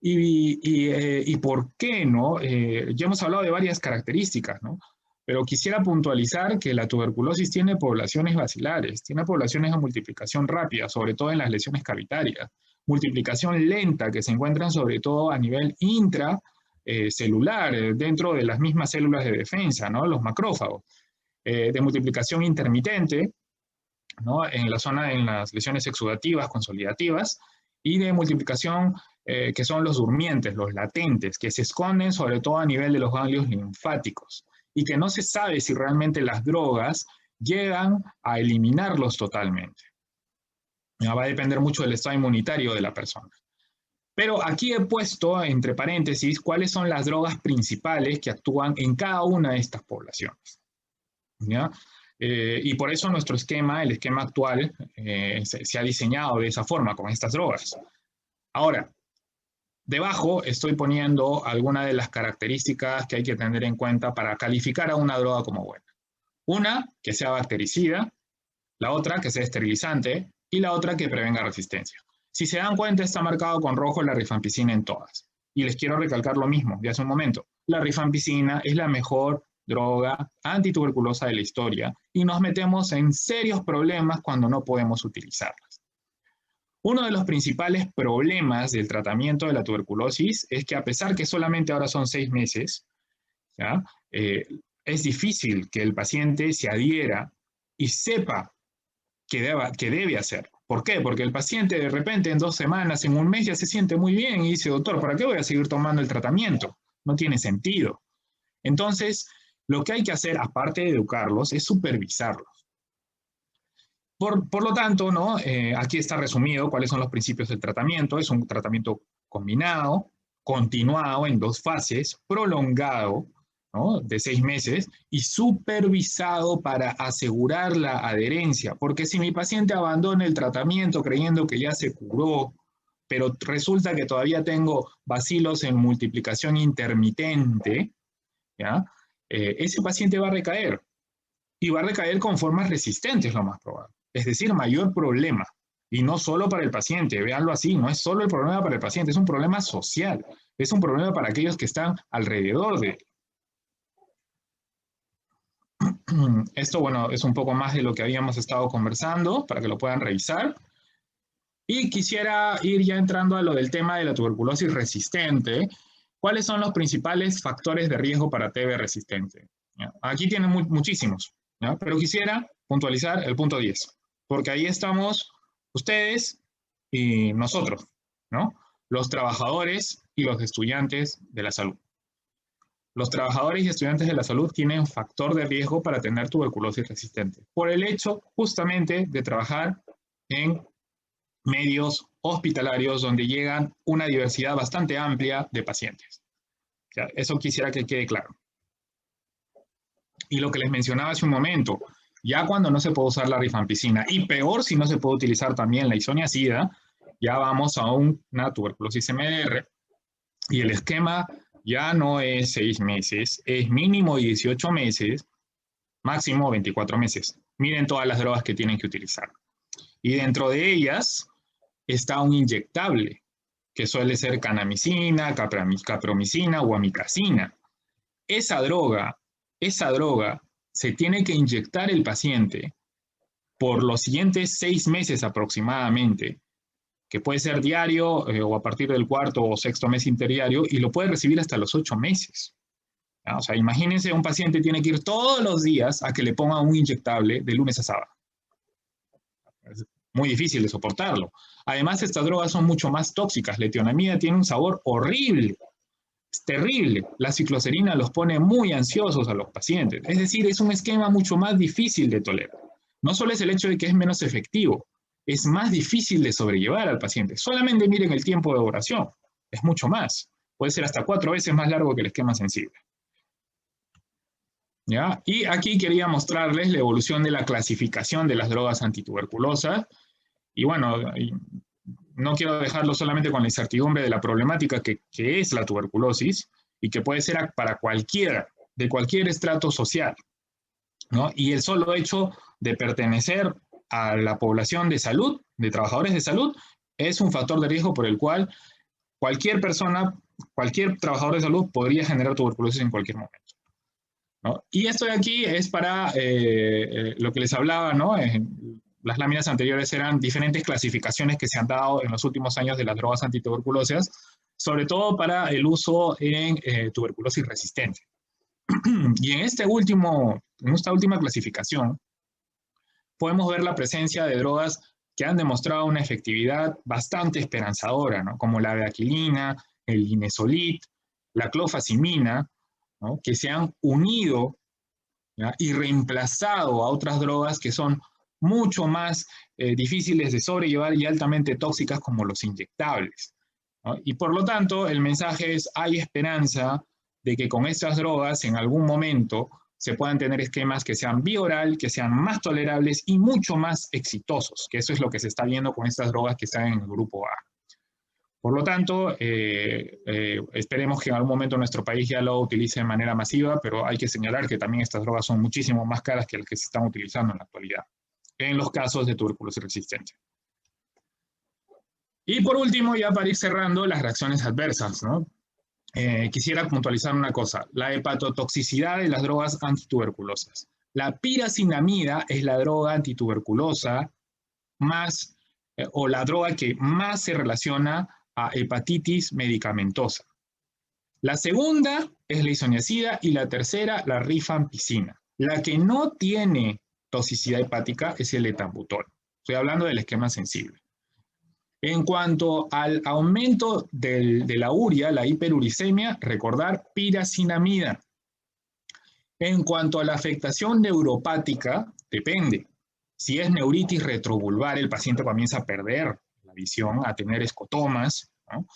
¿Y por qué, no? Ya hemos hablado de varias características, ¿no? Pero quisiera puntualizar que la tuberculosis tiene poblaciones bacilares, tiene poblaciones de multiplicación rápida, sobre todo en las lesiones cavitarias, multiplicación lenta que se encuentran sobre todo a nivel intracelular, dentro de las mismas células de defensa, ¿no? Los macrófagos, de multiplicación intermitente, ¿no? En la zona, en las lesiones exudativas, consolidativas, y de multiplicación que son los durmientes, los latentes, que se esconden sobre todo a nivel de los ganglios linfáticos, y que no se sabe si realmente las drogas llegan a eliminarlos totalmente. Ya va a depender mucho del estado inmunitario de la persona. Pero aquí he puesto entre paréntesis cuáles son las drogas principales que actúan en cada una de estas poblaciones. ¿Ya? Y por eso nuestro esquema, el esquema actual, se ha diseñado de esa forma, con estas drogas. Ahora, debajo estoy poniendo algunas de las características que hay que tener en cuenta para calificar a una droga como buena. Una, que sea bactericida, la otra, que sea esterilizante, y la otra, que prevenga resistencia. Si se dan cuenta, está marcado con rojo la rifampicina en todas. Y les quiero recalcar lo mismo de hace un momento. La rifampicina es la mejor droga antituberculosa de la historia y nos metemos en serios problemas cuando no podemos utilizarlas. Uno de los principales problemas del tratamiento de la tuberculosis es que, a pesar que solamente ahora son 6 meses, ¿ya? Es difícil que el paciente se adhiera y sepa que debe hacerlo. ¿Por qué? Porque el paciente de repente en 2 semanas, en un mes ya se siente muy bien y dice, doctor, ¿para qué voy a seguir tomando el tratamiento? No tiene sentido. Entonces, lo que hay que hacer, aparte de educarlos, es supervisarlos. Por lo tanto, ¿no? Aquí está resumido cuáles son los principios del tratamiento. Es un tratamiento combinado, continuado en 2 fases, prolongado, ¿no? De 6 meses y supervisado para asegurar la adherencia. Porque si mi paciente abandona el tratamiento creyendo que ya se curó, pero resulta que todavía tengo bacilos en multiplicación intermitente, ¿ya? Ese paciente va a recaer. Y va a recaer con formas resistentes, lo más probable. Es decir, mayor problema. Y no solo para el paciente, véanlo así, no es solo el problema para el paciente, es un problema social. Es un problema para aquellos que están alrededor de él. Esto, bueno, es un poco más de lo que habíamos estado conversando, para que lo puedan revisar. Y quisiera ir ya entrando a lo del tema de la tuberculosis resistente. ¿Cuáles son los principales factores de riesgo para TB resistente? ¿Ya? Aquí tienen muchísimos, ¿ya? Pero quisiera puntualizar el punto 10, porque ahí estamos ustedes y nosotros, ¿no? Los trabajadores y los estudiantes de la salud. Los trabajadores y estudiantes de la salud tienen un factor de riesgo para tener tuberculosis resistente, por el hecho justamente de trabajar en medios hospitalarios donde llegan una diversidad bastante amplia de pacientes. O sea, eso quisiera que quede claro. Y lo que les mencionaba hace un momento, ya cuando no se puede usar la rifampicina, y peor si no se puede utilizar también la isoniazida, ya vamos a una tuberculosis MDR, y el esquema ya no es 6 meses, es mínimo 18 meses, máximo 24 meses. Miren todas las drogas que tienen que utilizar. Y dentro de ellas está un inyectable, que suele ser canamicina, capromicina o amicacina. Esa droga se tiene que inyectar el paciente por los siguientes 6 meses aproximadamente, que puede ser diario o a partir del 4º o 6º mes interdiario, y lo puede recibir hasta los 8 meses. ¿Ya? O sea, imagínense, un paciente tiene que ir todos los días a que le pongan un inyectable de lunes a sábado. Es muy difícil de soportarlo. Además, estas drogas son mucho más tóxicas. La etionamida tiene un sabor horrible. Es terrible. La cicloserina los pone muy ansiosos a los pacientes. Es decir, es un esquema mucho más difícil de tolerar. No solo es el hecho de que es menos efectivo, es más difícil de sobrellevar al paciente. Solamente miren el tiempo de duración. Es mucho más. Puede ser hasta 4 veces más largo que el esquema sensible. ¿Ya? Y aquí quería mostrarles la evolución de la clasificación de las drogas antituberculosas. Y bueno, no quiero dejarlo solamente con la incertidumbre de la problemática que es la tuberculosis y que puede ser para cualquiera, de cualquier estrato social, ¿no? Y el solo hecho de pertenecer a la población de salud, de trabajadores de salud, es un factor de riesgo por el cual cualquier persona, cualquier trabajador de salud podría generar tuberculosis en cualquier momento, ¿no? Y esto de aquí es para lo que les hablaba, ¿no? Las láminas anteriores eran diferentes clasificaciones que se han dado en los últimos años de las drogas antituberculosas, sobre todo para el uso en tuberculosis resistente. Y en esta última clasificación, podemos ver la presencia de drogas que han demostrado una efectividad bastante esperanzadora, ¿no? Como la bedaquilina, el linezolid, la clofazimina, ¿no? Que se han unido, ¿ya? Y reemplazado a otras drogas que son mucho más difíciles de sobrellevar y altamente tóxicas como los inyectables, ¿no? Y por lo tanto, el mensaje es, hay esperanza de que con estas drogas en algún momento se puedan tener esquemas que sean vía oral, que sean más tolerables y mucho más exitosos, que eso es lo que se está viendo con estas drogas que están en el grupo A. Por lo tanto, esperemos que en algún momento nuestro país ya lo utilice de manera masiva, pero hay que señalar que también estas drogas son muchísimo más caras que las que se están utilizando en la actualidad, en los casos de tuberculosis resistente. Y por último, ya para ir cerrando, las reacciones adversas, ¿no? Quisiera puntualizar una cosa, la hepatotoxicidad de las drogas antituberculosas. La piracinamida es la droga antituberculosa más, o la droga que más se relaciona a hepatitis medicamentosa. La segunda es la isoniazida y la tercera la rifampicina. La que no tiene toxicidad hepática es el etambutol. Estoy hablando del esquema sensible. En cuanto al aumento de la urea, la hiperuricemia, recordar piracinamida. En cuanto a la afectación neuropática, depende. Si es neuritis retrovulvar, el paciente comienza a perder la visión, a tener escotomas, ¿no?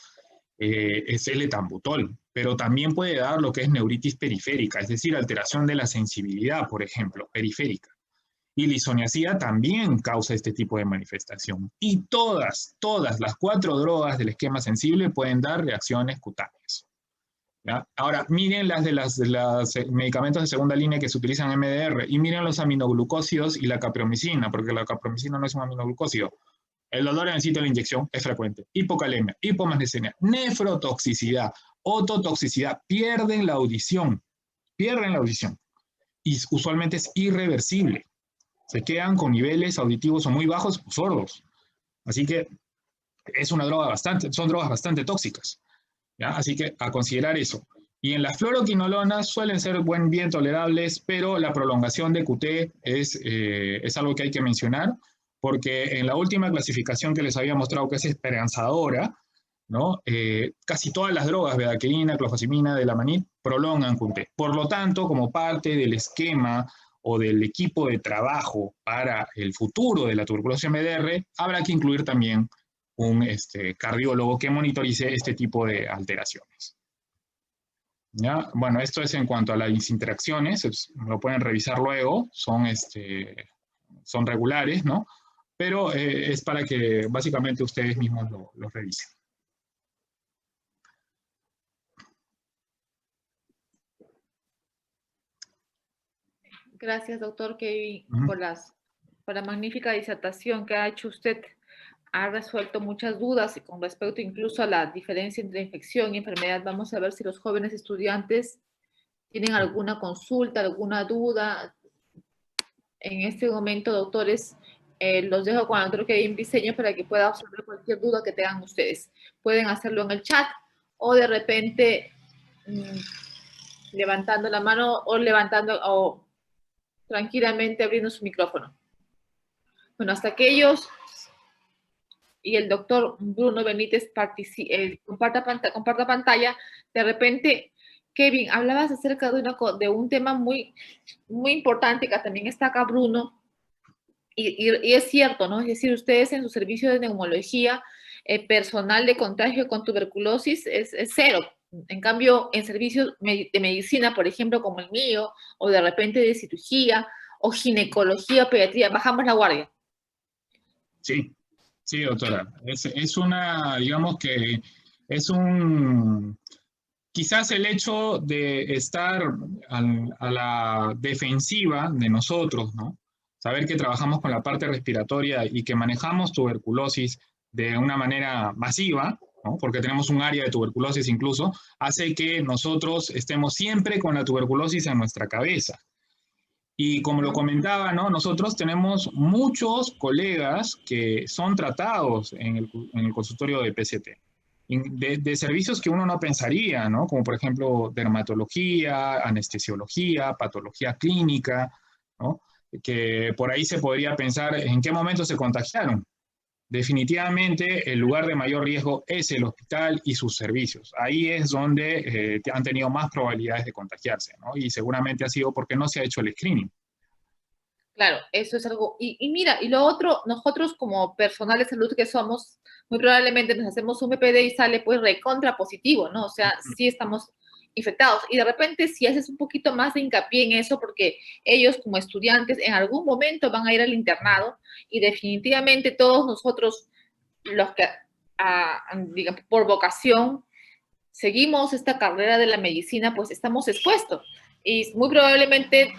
Es el etambutol, pero también puede dar lo que es neuritis periférica, es decir, alteración de la sensibilidad, por ejemplo, periférica. Y la isoniazida también causa este tipo de manifestación. Y todas las 4 drogas del esquema sensible pueden dar reacciones cutáneas, ¿ya? Ahora, miren las de los medicamentos de segunda línea que se utilizan en MDR y miren los aminoglucósidos y la capromicina, porque la capromicina no es un aminoglucósido. El dolor en el sitio de la inyección es frecuente. Hipocalemia, hipomagnesemia, nefrotoxicidad, ototoxicidad, pierden la audición. Y usualmente es irreversible. Se quedan con niveles auditivos o muy bajos o sordos. Así que son drogas bastante tóxicas, ¿ya? Así que a considerar eso. Y en las fluoroquinolonas suelen ser bien tolerables, pero la prolongación de QT es algo que hay que mencionar, porque en la última clasificación que les había mostrado que es esperanzadora, ¿no? Casi todas las drogas, bedaquilina, clofazimina, delamanid, prolongan QT. Por lo tanto, como parte del esquema o del equipo de trabajo para el futuro de la tuberculosis MDR, habrá que incluir también un cardiólogo que monitorice este tipo de alteraciones, ¿ya? Bueno, esto es en cuanto a las interacciones, lo pueden revisar luego, son regulares, ¿no? Pero es para que básicamente ustedes mismos lo revisen. Gracias, doctor Kevin, por la magnífica disertación que ha hecho usted. Ha resuelto muchas dudas y con respecto incluso a la diferencia entre infección y enfermedad. Vamos a ver si los jóvenes estudiantes tienen alguna consulta, alguna duda. En este momento, doctores, los dejo con el doctor Kevin Briceño para que pueda absorber cualquier duda que tengan ustedes. Pueden hacerlo en el chat o de repente levantando la mano o tranquilamente abriendo su micrófono. Bueno, hasta que ellos y el doctor Bruno Benítez comparta pantalla, de repente, Kevin, hablabas acerca de un tema muy, muy importante que también está acá Bruno, y es cierto, ¿no? Es decir, ustedes en su servicio de neumología, personal de contagio con tuberculosis es cero. En cambio, en servicios de medicina, por ejemplo, como el mío, o de repente de cirugía, o ginecología, pediatría, bajamos la guardia. Sí, sí, doctora. Digamos que quizás el hecho de estar a la defensiva de nosotros, ¿no? saber que trabajamos con la parte respiratoria y que manejamos tuberculosis de una manera masiva, ¿no? Porque tenemos un área de tuberculosis incluso, hace que nosotros estemos siempre con la tuberculosis en nuestra cabeza. Y como lo comentaba, ¿no? Nosotros tenemos muchos colegas que son tratados en el consultorio de PCT, de servicios que uno no pensaría, ¿no? Como por ejemplo dermatología, anestesiología, patología clínica, ¿no? Que por ahí se podría pensar en qué momento se contagiaron. Definitivamente el lugar de mayor riesgo es el hospital y sus servicios. Ahí es donde han tenido más probabilidades de contagiarse, ¿no? Y seguramente ha sido porque no se ha hecho el screening. Claro, eso es algo. Y mira, y lo otro, nosotros como personal de salud que somos, muy probablemente nos hacemos un PPD y sale pues recontra positivo, ¿no? O sea, sí estamos infectados. Y de repente si haces un poquito más de hincapié en eso, porque ellos como estudiantes en algún momento van a ir al internado y definitivamente todos nosotros, los que, digamos, por vocación, seguimos esta carrera de la medicina, pues estamos expuestos. Y muy probablemente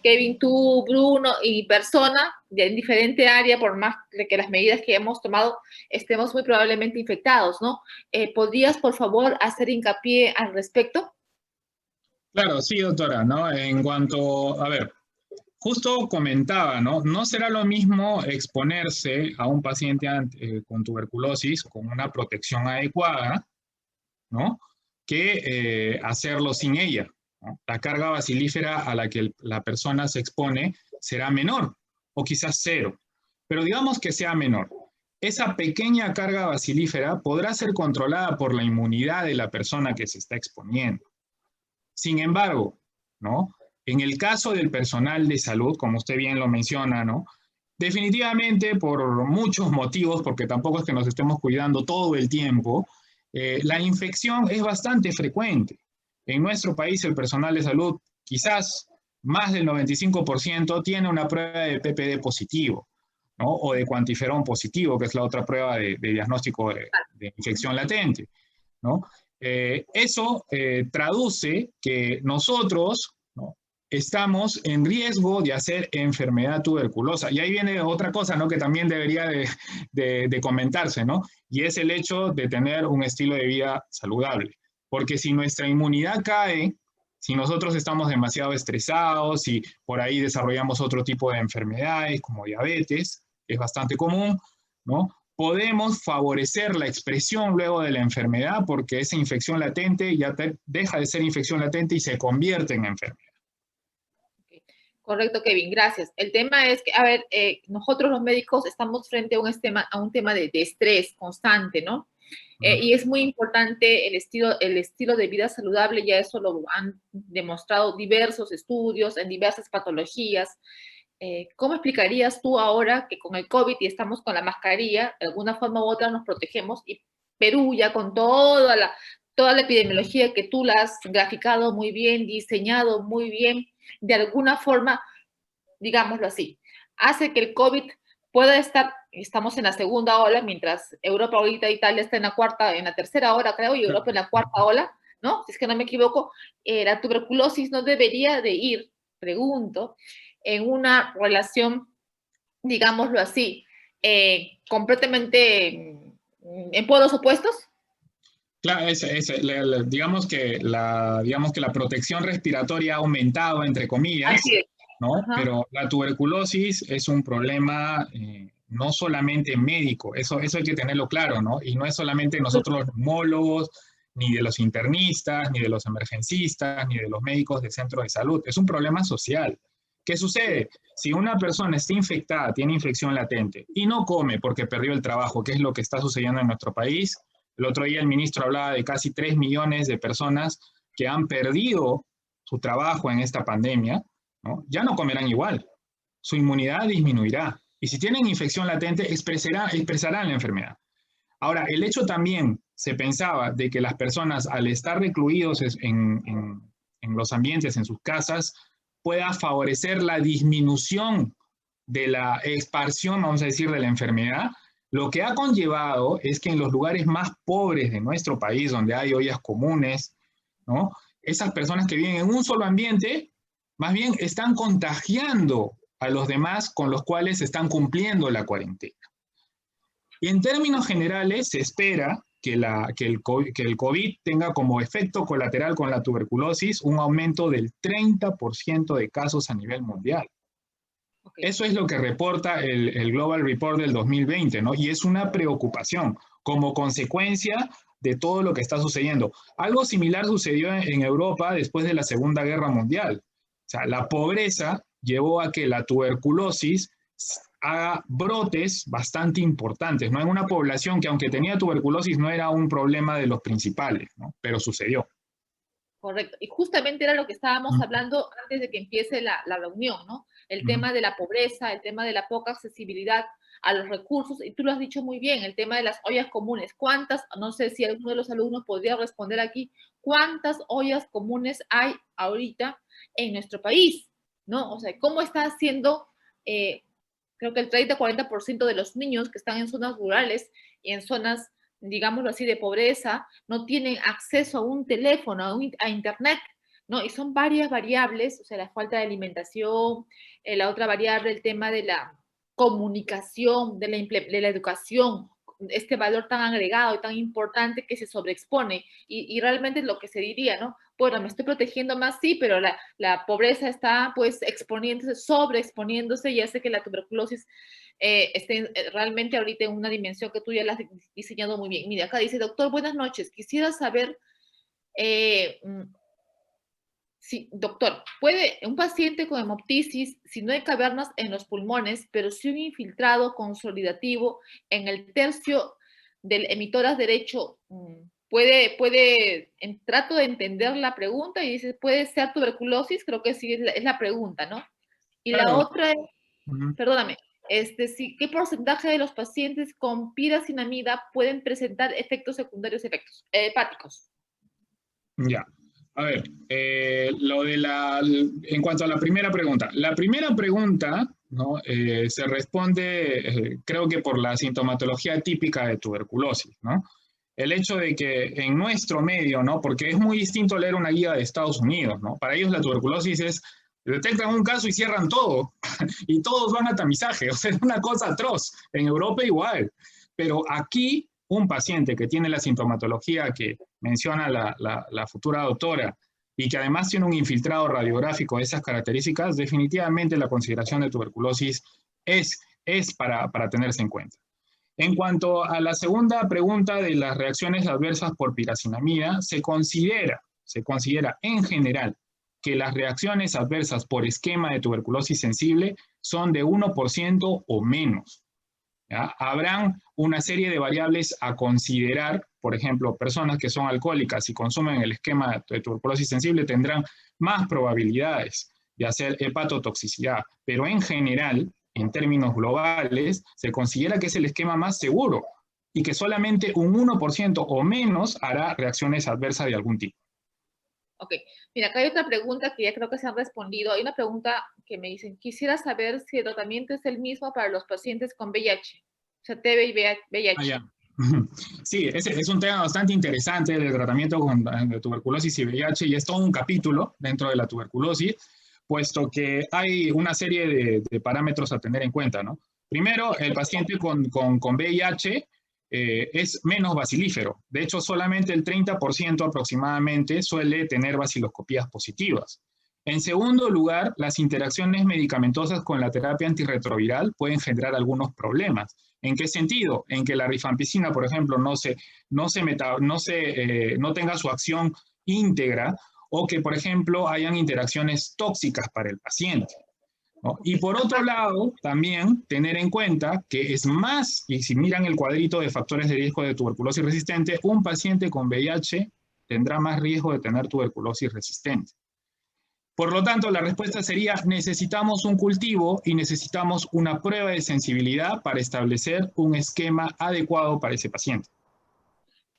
Kevin, tú, Bruno y persona de diferente área, por más de que las medidas que hemos tomado estemos muy probablemente infectados, ¿no? ¿Podrías, por favor, hacer hincapié al respecto? Claro, sí, doctora, ¿no? En cuanto, a ver, justo comentaba, ¿no? No será lo mismo exponerse a un paciente con tuberculosis con una protección adecuada, ¿no? Que hacerlo sin ella, ¿no? La carga bacilífera a la que la persona se expone será menor, o quizás cero, pero digamos que sea menor. Esa pequeña carga bacilífera podrá ser controlada por la inmunidad de la persona que se está exponiendo. Sin embargo, ¿no? En el caso del personal de salud, como usted bien lo menciona, ¿no? Definitivamente por muchos motivos, porque tampoco es que nos estemos cuidando todo el tiempo, la infección es bastante frecuente. En nuestro país el personal de salud, quizás más del 95% tiene una prueba de PPD positivo, ¿no? O de cuantiferón positivo, que es la otra prueba de diagnóstico de infección latente, ¿no? Eso traduce que nosotros, ¿no? Estamos en riesgo de hacer enfermedad tuberculosa. Y ahí viene otra cosa, ¿no? Que también debería de comentarse, ¿no? Y es el hecho de tener un estilo de vida saludable. Porque si nuestra inmunidad cae, si nosotros estamos demasiado estresados, si por ahí desarrollamos otro tipo de enfermedades como diabetes, que es bastante común, ¿no? Podemos favorecer la expresión luego de la enfermedad porque esa infección latente ya deja de ser infección latente y se convierte en enfermedad. Correcto, Kevin, gracias. El tema es que, a ver, nosotros los médicos estamos frente a un tema de estrés constante, ¿no? Y es muy importante el estilo de vida saludable, ya eso lo han demostrado diversos estudios en diversas patologías. ¿Cómo explicarías tú ahora que con el COVID y estamos con la mascarilla, de alguna forma u otra nos protegemos y Perú ya con toda la epidemiología que tú la has graficado muy bien, diseñado muy bien, de alguna forma, digámoslo así, hace que el COVID pueda estar, estamos en la segunda ola, mientras Europa ahorita, Italia está en la tercera ola, creo, y Europa en la cuarta ola, ¿no? Si es que no me equivoco, la tuberculosis no debería de ir, pregunto, en una relación, digámoslo así, completamente en polos opuestos. Claro, digamos que la protección respiratoria ha aumentado, entre comillas, Así es. ¿no? Ajá. Pero la tuberculosis es un problema no solamente médico, eso hay que tenerlo claro, ¿no? Y no es solamente nosotros los neumólogos, ni de los internistas, ni de los emergencistas, ni de los médicos de centros de salud, es un problema social. ¿Qué sucede? Si una persona está infectada, tiene infección latente y no come porque perdió el trabajo, que es lo que está sucediendo en nuestro país. El otro día el ministro hablaba de casi 3 millones de personas que han perdido su trabajo en esta pandemia, ¿no? Ya no comerán igual. Su inmunidad disminuirá. Y si tienen infección latente, expresarán la enfermedad. Ahora, el hecho también se pensaba de que las personas al estar recluidos en los ambientes, en sus casas, pueda favorecer la disminución de la expansión, vamos a decir, de la enfermedad. Lo que ha conllevado es que en los lugares más pobres de nuestro país, donde hay ollas comunes, ¿no? Esas personas que viven en un solo ambiente, más bien están contagiando a los demás con los cuales están cumpliendo la cuarentena. Y en términos generales, se espera que el COVID tenga como efecto colateral con la tuberculosis un aumento del 30% de casos a nivel mundial. Okay. Eso es lo que reporta el Global Report del 2020, ¿no? Y es una preocupación como consecuencia de todo lo que está sucediendo. Algo similar sucedió en Europa después de la Segunda Guerra Mundial. O sea, la pobreza llevó a que la tuberculosis haga brotes bastante importantes, ¿no? En una población que, aunque tenía tuberculosis, no era un problema de los principales, ¿no? Pero sucedió. Correcto. Y justamente era lo que estábamos hablando antes de que empiece la reunión, ¿no? El tema de la pobreza, el tema de la poca accesibilidad a los recursos, y tú lo has dicho muy bien, el tema de las ollas comunes. ¿Cuántas, no sé si alguno de los alumnos podría responder aquí, cuántas ollas comunes hay ahorita en nuestro país, ¿no? O sea, ¿cómo está haciendo, creo que el 30-40% de los niños que están en zonas rurales y en zonas, digámoslo así, de pobreza, no tienen acceso a un teléfono, a internet, ¿no? Y son varias variables, o sea, la falta de alimentación, la otra variable, el tema de la comunicación, de la educación, este valor tan agregado y tan importante que se sobreexpone. Y realmente es lo que se diría, ¿no? Bueno, me estoy protegiendo más, sí, pero la pobreza está pues exponiéndose, sobreexponiéndose, y hace que la tuberculosis esté realmente ahorita en una dimensión que tú ya la has diseñado muy bien. Mira, acá dice, doctor, buenas noches, quisiera saber, sí, doctor, ¿puede un paciente con hemoptisis, si no hay cavernas en los pulmones, pero sí un infiltrado consolidativo en el tercio del emisoras derecho, trato de entender la pregunta y dice, ¿puede ser tuberculosis? Creo que sí es la pregunta, ¿no? Y la Claro. otra es, perdóname, sí, ¿qué porcentaje de los pacientes con piracinamida pueden presentar efectos secundarios hepáticos? Ya. A ver, en cuanto a la primera pregunta, ¿no? Se responde, creo que por la sintomatología típica de tuberculosis, ¿no? El hecho de que en nuestro medio, ¿no? Porque es muy distinto leer una guía de Estados Unidos, ¿no? Para ellos la tuberculosis es, detectan un caso y cierran todo, y todos van a tamizaje, o sea, es una cosa atroz. En Europa igual, pero aquí un paciente que tiene la sintomatología que menciona la futura doctora y que además tiene un infiltrado radiográfico de esas características, definitivamente la consideración de tuberculosis es para tenerse en cuenta. En cuanto a la segunda pregunta de las reacciones adversas por piracinamida, se considera en general que las reacciones adversas por esquema de tuberculosis sensible son de 1% o menos. ¿Ya? Habrán una serie de variables a considerar, por ejemplo, personas que son alcohólicas y consumen el esquema de tuberculosis sensible tendrán más probabilidades de hacer hepatotoxicidad, pero en general, en términos globales, se considera que es el esquema más seguro y que solamente un 1% o menos hará reacciones adversas de algún tipo. Ok, mira, acá hay otra pregunta que ya creo que se han respondido. Hay una pregunta que me dicen, quisiera saber si el tratamiento es el mismo para los pacientes con VIH, o sea, TB y VIH. Ya. Sí, es un tema bastante interesante del tratamiento de tuberculosis y VIH, y es todo un capítulo dentro de la tuberculosis, puesto que hay una serie de parámetros a tener en cuenta, ¿no? Primero, el paciente con VIH es menos bacilífero. De hecho, solamente el 30% aproximadamente suele tener baciloscopías positivas. En segundo lugar, las interacciones medicamentosas con la terapia antirretroviral pueden generar algunos problemas. ¿En qué sentido? En que la rifampicina, por ejemplo, no tenga su acción íntegra, o que, por ejemplo, hayan interacciones tóxicas para el paciente, ¿no? Y por otro lado, también tener en cuenta que es más, y si miran el cuadrito de factores de riesgo de tuberculosis resistente, un paciente con VIH tendrá más riesgo de tener tuberculosis resistente. Por lo tanto, la respuesta sería, necesitamos un cultivo y necesitamos una prueba de sensibilidad para establecer un esquema adecuado para ese paciente.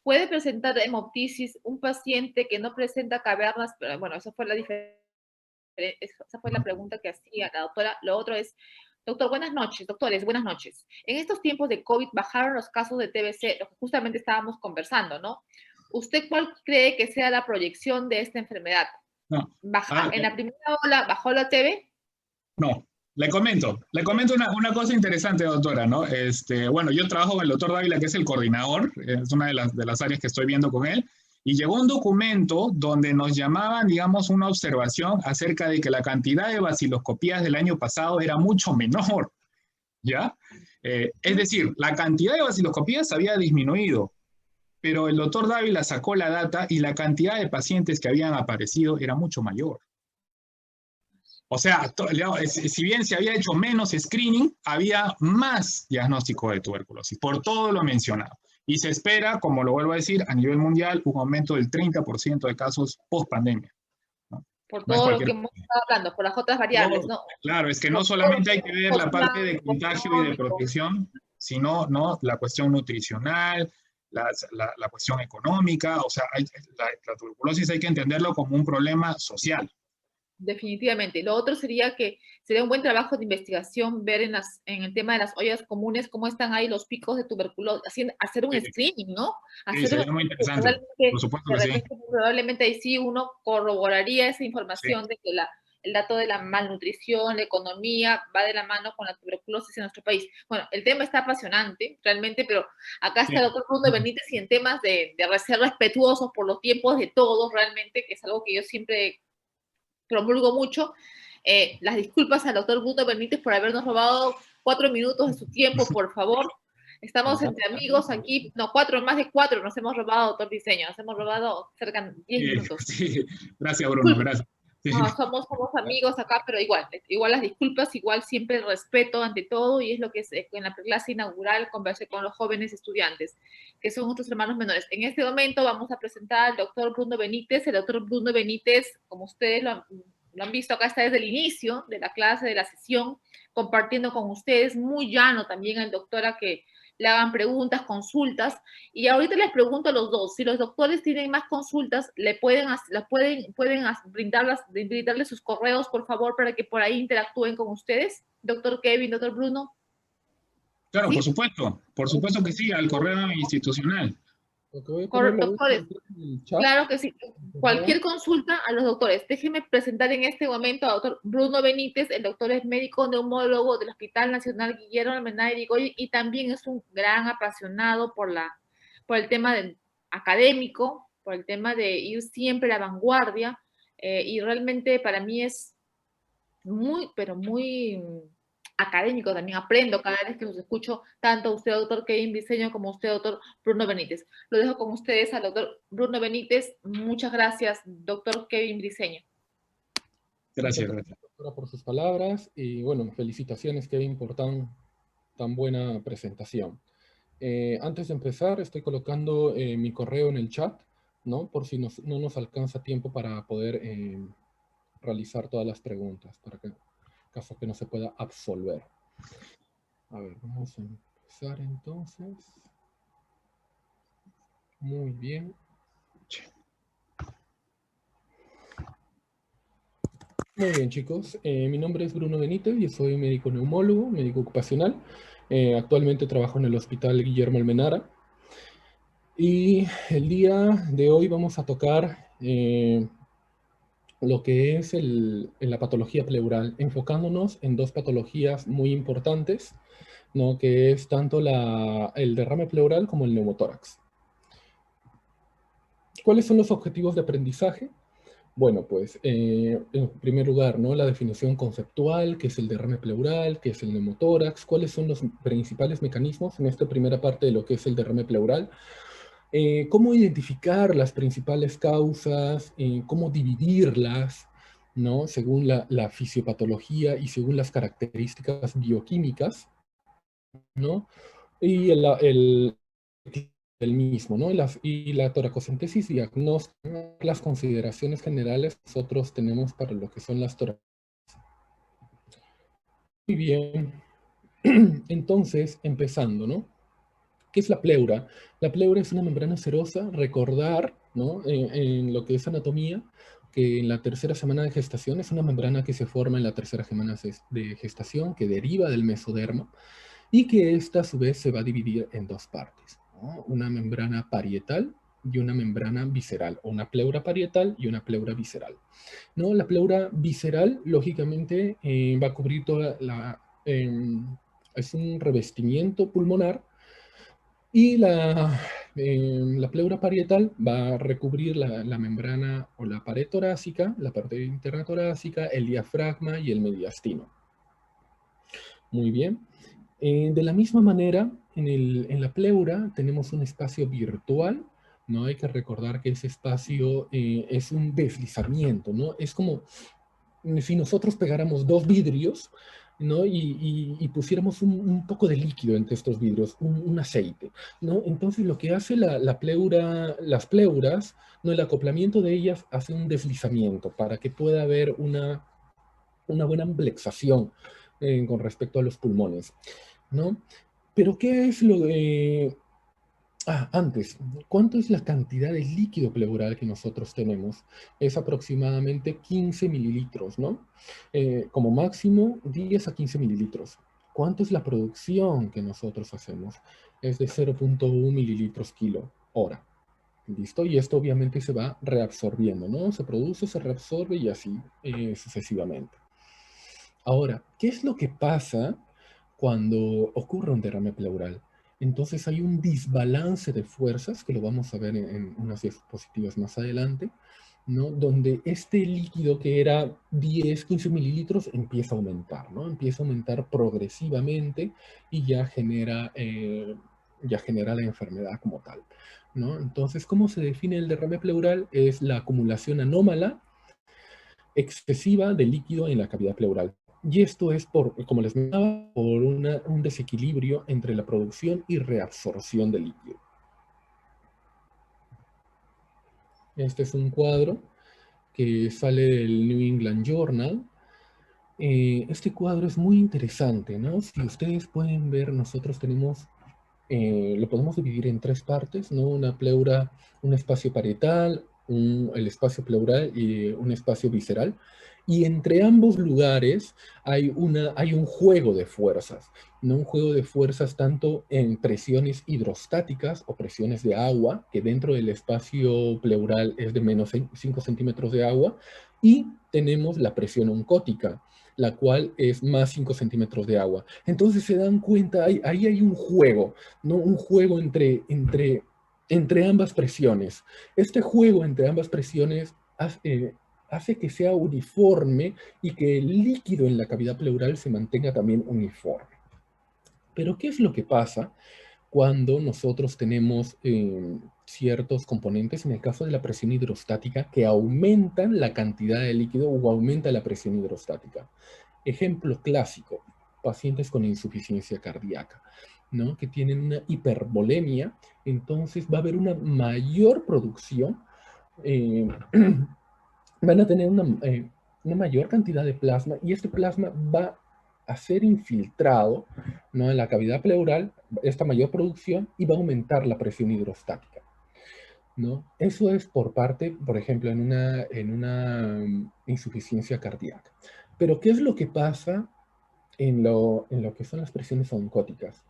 ¿Puede presentar hemoptisis un paciente que no presenta cavernas? Pero bueno, esa fue la pregunta que hacía la doctora. Lo otro es, doctor, buenas noches, doctores, buenas noches. En estos tiempos de COVID bajaron los casos de TBC, lo que justamente estábamos conversando, ¿no? ¿Usted cuál cree que sea la proyección de esta enfermedad? No. ¿En la primera ola bajó la TB? No, Le comento una cosa interesante, doctora, ¿no? Bueno, yo trabajo con el doctor Dávila, que es el coordinador, es una de las áreas que estoy viendo con él, y llegó un documento donde nos llamaban, digamos, una observación acerca de que la cantidad de vaciloscopías del año pasado era mucho menor, ¿ya? Es decir, la cantidad de vaciloscopías había disminuido, pero el doctor Dávila sacó la data y la cantidad de pacientes que habían aparecido era mucho mayor. O sea, si bien se había hecho menos screening, había más diagnóstico de tuberculosis, por todo lo mencionado. Y se espera, como lo vuelvo a decir, a nivel mundial, un aumento del 30% de casos post-pandemia, ¿no? Por No es todo lo que cualquier... hemos estado hablando, por las otras variables, ¿no? Claro, es que no Por todo lo solamente hay que que ver la social, parte de contagio y de económico. protección, sino, ¿no?, la cuestión nutricional, la cuestión económica. O sea, la tuberculosis hay que entenderlo como un problema social. Definitivamente. Lo otro sería que sería un buen trabajo de investigación ver en el tema de las ollas comunes cómo están ahí los picos de tuberculosis, hacer un Sí, screening, ¿no? sí, Hacer un sería muy interesante. Por realmente, supuesto de que sí. repente, probablemente ahí sí uno corroboraría esa Sí, información de que el dato de la malnutrición, la economía, va de la mano con la tuberculosis en nuestro país. Bueno, el tema está apasionante, realmente, pero acá está el sí. doctor Bruno Benítez y en temas de ser respetuosos por los tiempos de todos, realmente, que es algo que yo siempre promulgo mucho. Las disculpas al doctor Bruno Benítez por habernos robado 4 minutos de su tiempo, por favor. Estamos entre amigos aquí, no, más de 4 nos hemos robado, doctor Diseño, nos hemos robado cerca de 10 Sí, minutos. sí. Gracias, Bruno, Disculpe. gracias. Sí, No, somos amigos acá, pero igual las disculpas, igual siempre el respeto ante todo, y es lo que es, en la clase inaugural conversé con los jóvenes estudiantes, que son nuestros hermanos menores. En este momento vamos a presentar al doctor Bruno Benítez. El doctor Bruno Benítez, como ustedes lo han visto acá, está desde el inicio de la clase, de la sesión, compartiendo con ustedes, muy llano también el doctor a que le hagan preguntas, consultas. Y ahorita les pregunto a los dos, si los doctores tienen más consultas, pueden brindarles sus correos, por favor, para que por ahí interactúen con ustedes. Doctor Kevin, doctor Bruno. claro, ¿Sí? por supuesto que sí, al correo institucional. Lo voy a poner la voz Doctores, en el chat, claro que sí. por Cualquier favor. consulta a los doctores. Déjenme presentar en este momento al doctor Bruno Benítez. El doctor es médico neumólogo del Hospital Nacional Guillermo Almenara de Irigoyen y también es un gran apasionado por el tema académico, por el tema de ir siempre a la vanguardia. Y realmente para mí es muy, pero muy académico también. Aprendo cada vez que los escucho, tanto usted, doctor Kevin Diseño, como usted, doctor Bruno Benítez. Lo dejo con ustedes al doctor Bruno Benítez. Muchas gracias, doctor Kevin Diseño. Gracias, Muchas gracias. gracias, doctora, por sus palabras. Y bueno, felicitaciones, Kevin, por tan buena presentación. Antes de empezar, estoy colocando mi correo en el chat, ¿no? Por si no nos alcanza tiempo para poder realizar todas las preguntas, para que caso que no se pueda absolver. A ver, vamos a empezar entonces. Muy bien. Muy bien, chicos. Mi nombre es Bruno Benítez y soy médico neumólogo, médico ocupacional. Actualmente trabajo en el Hospital Guillermo Almenara. Y el día de hoy vamos a tocar lo que es la patología pleural, enfocándonos en dos patologías muy importantes, ¿no? Que es tanto el derrame pleural como el neumotórax. ¿Cuáles son los objetivos de aprendizaje? Bueno, pues en primer lugar, ¿no? La definición conceptual, qué es el derrame pleural, qué es el neumotórax, cuáles son los principales mecanismos en esta primera parte de lo que es el derrame pleural, cómo identificar las principales causas, cómo dividirlas, ¿no? Según la fisiopatología y según las características bioquímicas, ¿no? Y el mismo, ¿no? Y la toracocentesis diagnóstica, las consideraciones generales que nosotros tenemos para lo que son las toracocentesis. Muy bien, entonces, empezando, ¿no? ¿Qué es la pleura? La pleura es una membrana serosa, recordar, ¿no? En lo que es anatomía, que en la tercera semana de gestación es una membrana que se forma en la tercera semana de gestación, que deriva del mesodermo, y que esta a su vez se va a dividir en dos partes, ¿no? Una membrana parietal y una membrana visceral, o una pleura parietal y una pleura visceral. ¿No? La pleura visceral, lógicamente, va a cubrir toda la... es un revestimiento pulmonar, y la pleura parietal va a recubrir la membrana o la pared torácica, la parte interna torácica, el diafragma y el mediastino. Muy bien. De la misma manera, en la pleura tenemos un espacio virtual, ¿no? Hay que recordar que ese espacio es un deslizamiento, ¿no? Es como si nosotros pegáramos dos vidrios, ¿no? Y pusiéramos un poco de líquido entre estos vidrios, un aceite, ¿no? Entonces lo que hace la pleura, las pleuras, ¿no? El acoplamiento de ellas hace un deslizamiento para que pueda haber una buena amblexación con respecto a los pulmones, ¿no? Pero ¿qué es lo de... antes, ¿cuánto es la cantidad de líquido pleural que nosotros tenemos? Es aproximadamente 15 mililitros, ¿no? Como máximo 10 a 15 mililitros. ¿Cuánto es la producción que nosotros hacemos? Es de 0.1 mililitros kilo hora. ¿Listo? Y esto obviamente se va reabsorbiendo, ¿no? Se produce, se reabsorbe y así sucesivamente. Ahora, ¿qué es lo que pasa cuando ocurre un derrame pleural? Entonces hay un desbalance de fuerzas, que lo vamos a ver en unas diapositivas más adelante, ¿no? Donde este líquido que era 10, 15 mililitros empieza a aumentar, ¿no? Empieza a aumentar progresivamente y ya genera la enfermedad como tal, ¿no? Entonces, ¿cómo se define el derrame pleural? Es la acumulación anómala excesiva de líquido en la cavidad pleural. Y esto es como les mencionaba, por un desequilibrio entre la producción y reabsorción de líquido. Este es un cuadro que sale del New England Journal. Este cuadro es muy interesante, ¿no? Si ustedes pueden ver, nosotros tenemos, lo podemos dividir en tres partes, ¿no? Una pleura, un espacio parietal, el espacio pleural y un espacio visceral. Y entre ambos lugares hay un juego de fuerzas, ¿no? Un juego de fuerzas tanto en presiones hidrostáticas o presiones de agua, que dentro del espacio pleural es de menos 5 centímetros de agua, y tenemos la presión oncótica, la cual es más 5 centímetros de agua. Entonces se dan cuenta, ahí hay un juego, ¿no? Un juego entre ambas presiones. Este juego entre ambas presiones hace que sea uniforme y que el líquido en la cavidad pleural se mantenga también uniforme. Pero ¿qué es lo que pasa cuando nosotros tenemos ciertos componentes, en el caso de la presión hidrostática, que aumentan la cantidad de líquido o aumenta la presión hidrostática? Ejemplo clásico, pacientes con insuficiencia cardíaca, ¿no? Que tienen una hipervolemia, entonces va a haber una mayor producción, van a tener una mayor cantidad de plasma y este plasma va a ser infiltrado, ¿no? En la cavidad pleural, esta mayor producción, y va a aumentar la presión hidrostática, ¿no? Eso es por parte, por ejemplo, en una insuficiencia cardíaca. Pero ¿qué es lo que pasa en lo que son las presiones oncóticas?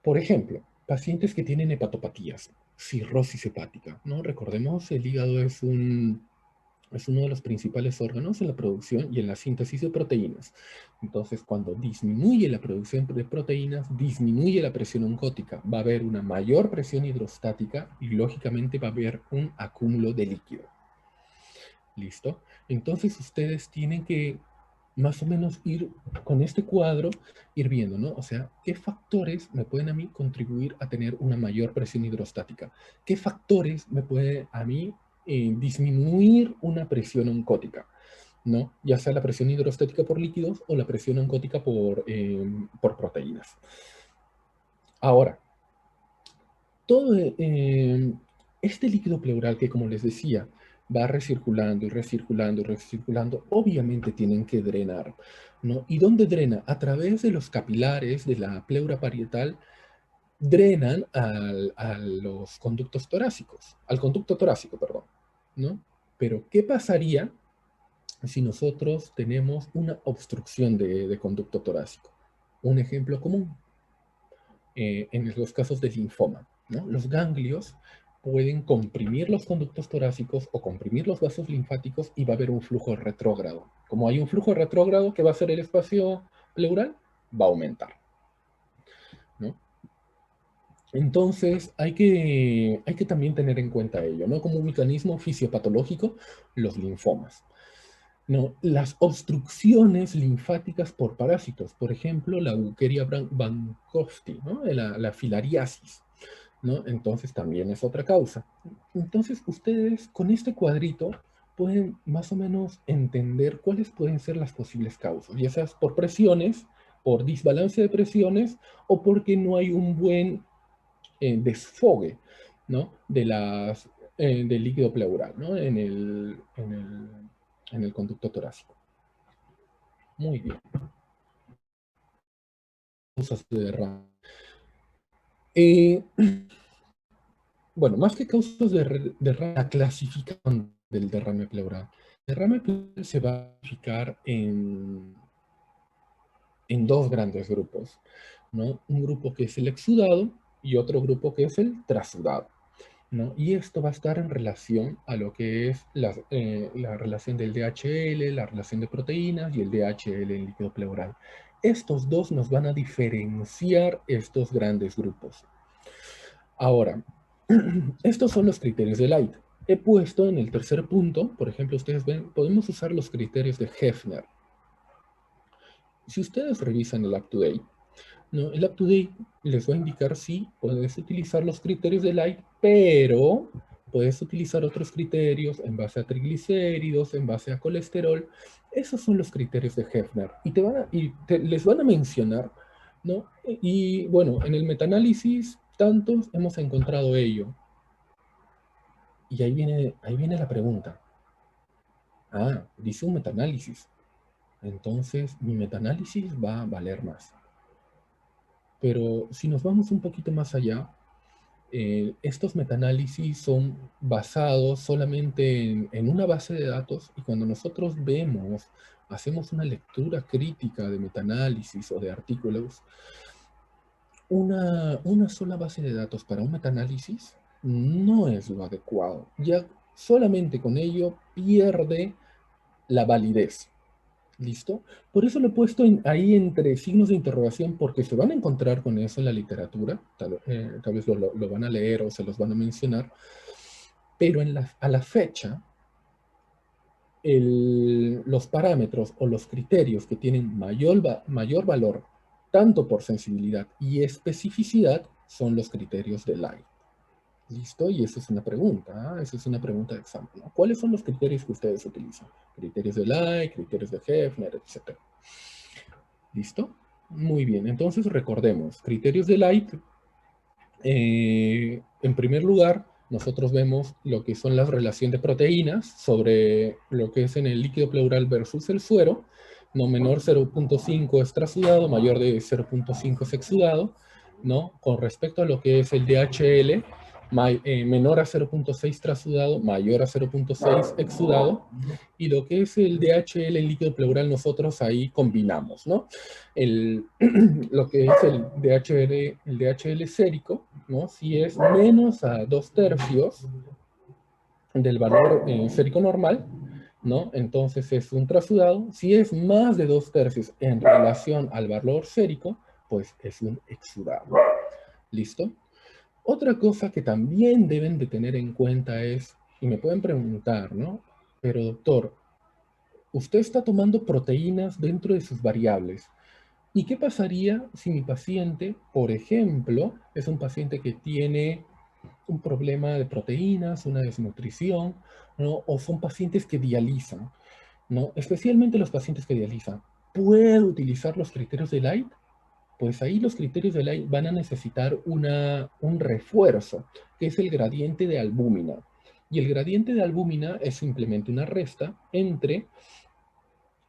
Por ejemplo, pacientes que tienen hepatopatías, cirrosis hepática, ¿no? Recordemos, el hígado es uno de los principales órganos en la producción y en la síntesis de proteínas. Entonces, cuando disminuye la producción de proteínas, disminuye la presión oncótica. Va a haber una mayor presión hidrostática y, lógicamente, va a haber un acúmulo de líquido. ¿Listo? Entonces, ustedes tienen que más o menos ir con este cuadro, ir viendo, ¿no? O sea, ¿qué factores me pueden a mí contribuir a tener una mayor presión hidrostática? ¿Qué factores me pueden a mí disminuir una presión oncótica? ¿No? Ya sea la presión hidrostática por líquidos o la presión oncótica por proteínas. Ahora, todo este líquido pleural que, como les decía, va recirculando y recirculando y recirculando, obviamente tienen que drenar, ¿no? ¿Y dónde drena? A través de los capilares de la pleura parietal, drenan a los conductos torácicos, al conducto torácico, perdón, ¿no? Pero, ¿qué pasaría si nosotros tenemos una obstrucción de conducto torácico? Un ejemplo común, en los casos de linfoma, ¿no? Los ganglios pueden comprimir los conductos torácicos o comprimir los vasos linfáticos y va a haber un flujo retrógrado. Como hay un flujo retrógrado, ¿qué va a hacer el espacio pleural? Va a aumentar, ¿no? Entonces, hay que también tener en cuenta ello, ¿no? Como un mecanismo fisiopatológico, los linfomas. No, las obstrucciones linfáticas por parásitos, por ejemplo, la Bucheria bancrofti, ¿no? La filariasis, ¿no? Entonces también es otra causa. Entonces ustedes con este cuadrito pueden más o menos entender cuáles pueden ser las posibles causas, ya sea por presiones, por desbalance de presiones o porque no hay un buen desfogue, ¿no? Del líquido pleural, ¿no? En el conducto torácico. Muy bien. Causas de derrame. Bueno, más que causas de derrame, la clasificación del derrame pleural. El derrame pleural se va a clasificar en dos grandes grupos, ¿no? Un grupo que es el exudado y otro grupo que es el trasudado, ¿no? Y esto va a estar en relación a lo que es la relación del DHL, la relación de proteínas y el DHL en líquido pleural. Estos dos nos van a diferenciar estos grandes grupos. Ahora, estos son los criterios de Light. He puesto en el tercer punto, por ejemplo, ustedes ven, podemos usar los criterios de Hefner. Si ustedes revisan el UpToDate, ¿no? El UpToDate les va a indicar si puedes utilizar los criterios de Light, pero puedes utilizar otros criterios en base a triglicéridos, en base a colesterol. Esos son los criterios de Hefner y les van a mencionar, ¿no? Y bueno, en el metaanálisis, tantos hemos encontrado ello. Y ahí viene la pregunta. Ah, dice un metaanálisis. Entonces, mi metaanálisis va a valer más. Pero si nos vamos un poquito más allá, estos metaanálisis son basados solamente en una base de datos y cuando nosotros hacemos una lectura crítica de metaanálisis o de artículos, una sola base de datos para un metaanálisis no es lo adecuado. Ya solamente con ello pierde la validez. ¿Listo? Por eso lo he puesto ahí entre signos de interrogación, porque se van a encontrar con eso en la literatura, tal vez lo van a leer o se los van a mencionar, pero a la fecha, los parámetros o los criterios que tienen mayor valor, tanto por sensibilidad y especificidad, son los criterios de Light. ¿Listo? Y esa es una pregunta, ¿ah? Esa es una pregunta de examen, ¿no? ¿Cuáles son los criterios que ustedes utilizan? Criterios de Light, criterios de Hefner, etc. ¿Listo? Muy bien, entonces recordemos, criterios de Light. En primer lugar, nosotros vemos lo que son las relaciones de proteínas sobre lo que es en el líquido pleural versus el suero. No menor 0.5 es trasudado, mayor de 0.5 es exudado, ¿no? Con respecto a lo que es el DHL, menor a 0.6 trasudado, mayor a 0.6 exudado, y lo que es el DHL en líquido pleural nosotros ahí combinamos, ¿no? Lo que es el DHL sérico, ¿no? Si es menos a 2/3 del valor sérico normal, ¿no? Entonces es un trasudado. Si es más de 2/3 en relación al valor sérico, pues es un exudado. ¿Listo? Otra cosa que también deben de tener en cuenta es, y me pueden preguntar, ¿no? Pero doctor, usted está tomando proteínas dentro de sus variables. ¿Y qué pasaría si mi paciente, por ejemplo, es un paciente que tiene un problema de proteínas, una desnutrición, ¿no? O son pacientes que dializan, ¿no? Especialmente los pacientes que dializan. ¿Puedo utilizar los criterios de Light? Pues ahí los criterios de Light van a necesitar un refuerzo, que es el gradiente de albúmina. Y el gradiente de albúmina es simplemente una resta entre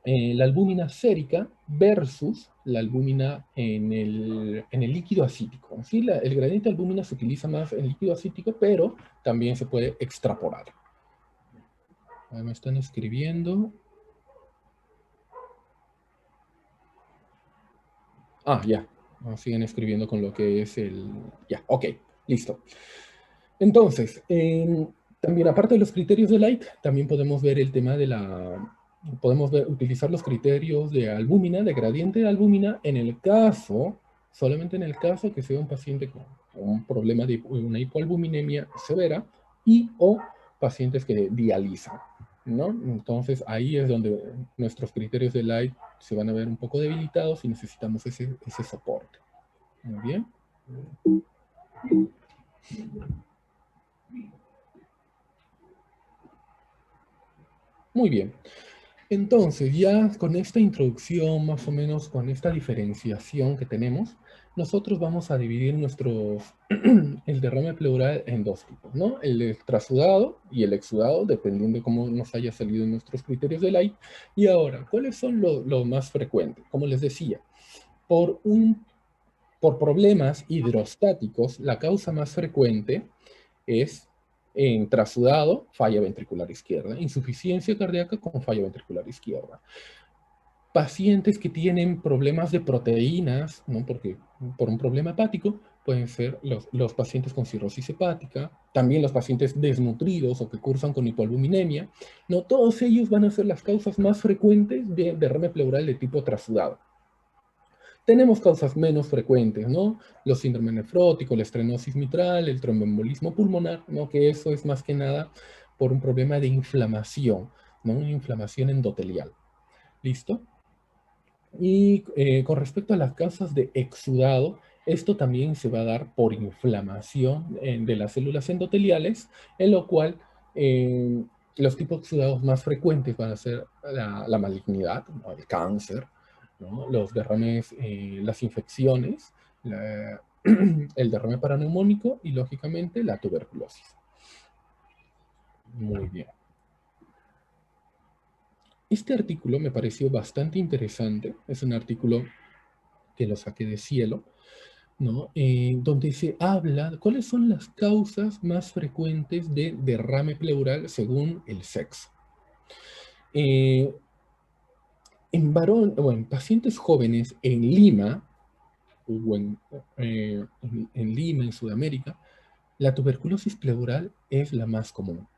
la albúmina sérica versus la albúmina en el líquido acítico. ¿Sí? El gradiente de albúmina se utiliza más en líquido acítico, pero también se puede extrapolar. Ahí me están escribiendo. Ah, ya. Siguen escribiendo con lo que es el... Ya, ok, listo. Entonces, también aparte de los criterios de Light, también podemos ver el tema de utilizar los criterios de albúmina, de gradiente de albúmina, en el caso, solamente en el caso que sea un paciente con un problema de una hipoalbuminemia severa y o pacientes que dializan, ¿no? Entonces, ahí es donde nuestros criterios de Light se van a ver un poco debilitados y necesitamos ese soporte. Muy bien. Muy bien. Entonces, ya con esta introducción, más o menos con esta diferenciación que tenemos, nosotros vamos a dividir el derrame pleural en dos tipos, ¿no? El trasudado y el exudado, dependiendo de cómo nos haya salido en nuestros criterios de Light. Y ahora, ¿cuáles son los más frecuentes? Como les decía, por problemas hidrostáticos, la causa más frecuente es en trasudado, falla ventricular izquierda, insuficiencia cardíaca con falla ventricular izquierda. Pacientes que tienen problemas de proteínas, ¿no? Porque por un problema hepático, pueden ser los pacientes con cirrosis hepática, también los pacientes desnutridos o que cursan con hipoalbuminemia, ¿no? Todos ellos van a ser las causas más frecuentes de derrame pleural de tipo trasudado. Tenemos causas menos frecuentes, ¿no? Los síndromes nefróticos, la estrenosis mitral, el tromboembolismo pulmonar, ¿no? Que eso es más que nada por un problema de inflamación, ¿no? Una inflamación endotelial. ¿Listo? Y con respecto a las causas de exudado, esto también se va a dar por inflamación de las células endoteliales, en lo cual los tipos de exudados más frecuentes van a ser la malignidad, ¿no? El cáncer, ¿no? Los derrames, las infecciones, el derrame paraneumónico y, lógicamente, la tuberculosis. Muy bien. Este artículo me pareció bastante interesante. Es un artículo que lo saqué de Cielo, ¿no? Donde se habla de cuáles son las causas más frecuentes de derrame pleural según el sexo. En pacientes jóvenes en Lima, o en Lima, en Sudamérica, la tuberculosis pleural es la más común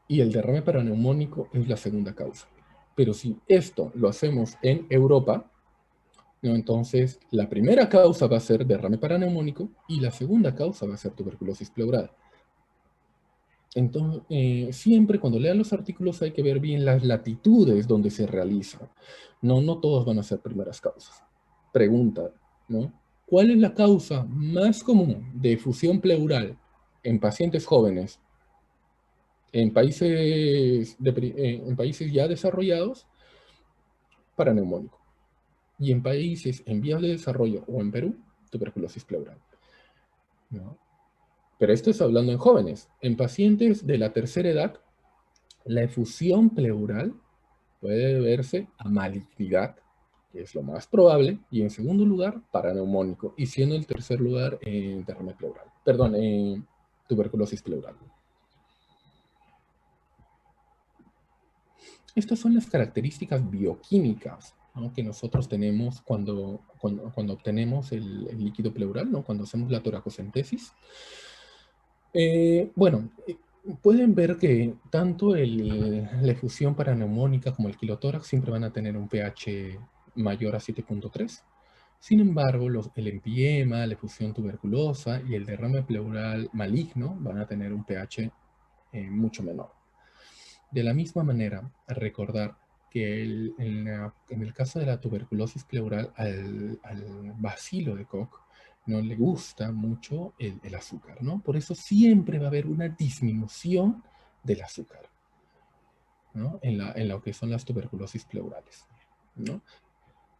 y el derrame paraneumónico es la segunda causa. Pero si esto lo hacemos en Europa, ¿no? Entonces la primera causa va a ser derrame paraneumónico y la segunda causa va a ser tuberculosis pleural. Entonces, siempre cuando lean los artículos hay que ver bien las latitudes donde se realiza. No todos van a ser primeras causas. Pregunta, ¿no? ¿Cuál es la causa más común de efusión pleural en pacientes jóvenes en países ya desarrollados? Paraneumónico. Y en países en vías de desarrollo o en Perú, tuberculosis pleural, ¿no? Pero esto es hablando en jóvenes. En pacientes de la tercera edad, la efusión pleural puede deberse a malignidad, que es lo más probable, y en segundo lugar, paraneumónico, y siendo el tercer lugar derrame pleural. Perdón, tuberculosis pleural. Estas son las características bioquímicas, ¿no? Que nosotros tenemos cuando obtenemos el líquido pleural, ¿no? Cuando hacemos la toracocentesis. Bueno, pueden ver que tanto la efusión paraneumónica como el quilotórax siempre van a tener un pH mayor a 7.3. Sin embargo, el empiema, la efusión tuberculosa y el derrame pleural maligno van a tener un pH mucho menor. De la misma manera, recordar que en el caso de la tuberculosis pleural, al bacilo de Koch no le gusta mucho el azúcar, ¿no? Por eso siempre va a haber una disminución del azúcar, ¿no? En lo que son las tuberculosis pleurales, ¿no?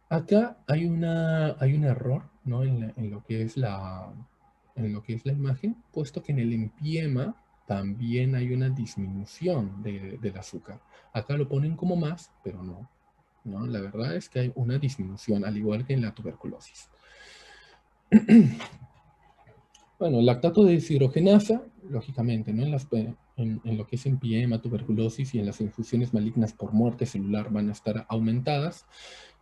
Acá hay un error, ¿no? En lo que es la imagen, puesto que en el empiema también hay una disminución del azúcar. Acá lo ponen como más, pero no, ¿no? La verdad es que hay una disminución, al igual que en la tuberculosis. Bueno, el lactato de deshidrogenasa, lógicamente, ¿no? En lo que es empiema, tuberculosis y en las infusiones malignas por muerte celular van a estar aumentadas.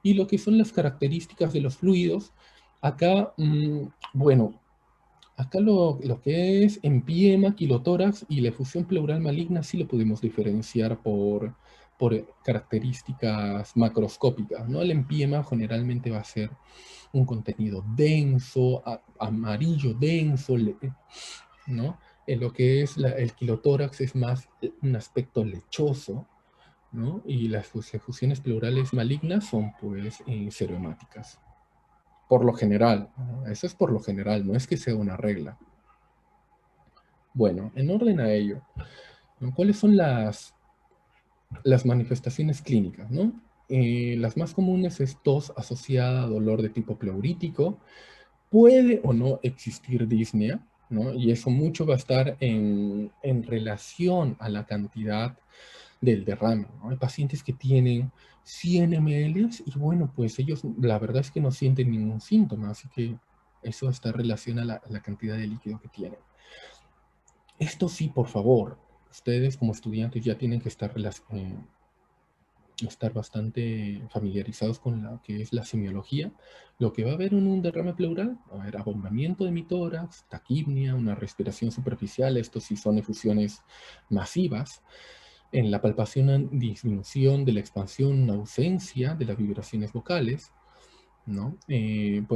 Y lo que son las características de los fluidos, acá, bueno, Acá lo que es empiema, quilotórax y la efusión pleural maligna sí lo podemos diferenciar por características macroscópicas, ¿no? El empiema generalmente va a ser un contenido denso, amarillo denso, ¿no? En lo que es el quilotórax es más un aspecto lechoso, ¿no? Y las efusiones pleurales malignas son, pues, serohemáticas. Por lo general, ¿no? Eso es por lo general, no es que sea una regla. Bueno, en orden a ello, ¿no? ¿Cuáles son las manifestaciones clínicas, ¿no? Las más comunes es tos asociada a dolor de tipo pleurítico. Puede o no existir disnea, ¿no? Y eso mucho va a estar en relación a la cantidad del derrame, ¿no? Hay pacientes que tienen 100 ml y bueno, pues ellos la verdad es que no sienten ningún síntoma, así que eso está en relación a la cantidad de líquido que tienen. Esto sí, por favor, ustedes como estudiantes ya tienen que estar bastante familiarizados con lo que es la semiología. Lo que va a haber en un derrame pleural, va a haber abombamiento de mi tórax, taquipnia, una respiración superficial, estos sí son efusiones masivas. En la palpación, disminución de la expansión, ausencia de las vibraciones vocales, ¿no? En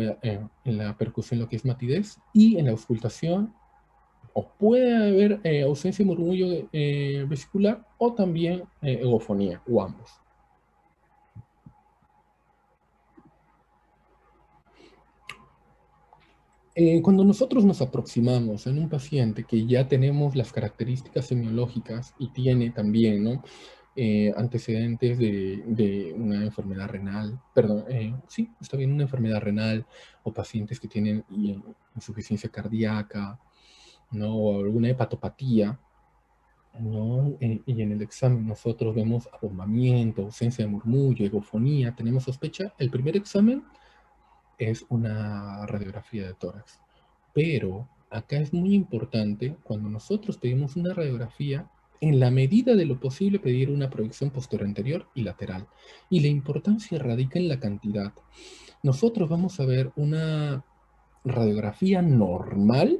la percusión lo que es matidez y en la auscultación o puede haber ausencia de murmullo vesicular o también eufonía, o ambos. Cuando nosotros nos aproximamos en un paciente que ya tenemos las características semiológicas y tiene también, ¿no? Antecedentes de una enfermedad renal, perdón, sí, está bien, una enfermedad renal, o pacientes que tienen insuficiencia cardíaca, ¿no? O alguna hepatopatía, ¿no? Y en el examen nosotros vemos abombamiento, ausencia de murmullo, egofonía, tenemos sospecha. El primer examen es una radiografía de tórax. Pero acá es muy importante, cuando nosotros pedimos una radiografía, en la medida de lo posible pedir una proyección posterior anterior y lateral. Y la importancia radica en la cantidad. Nosotros vamos a ver una radiografía normal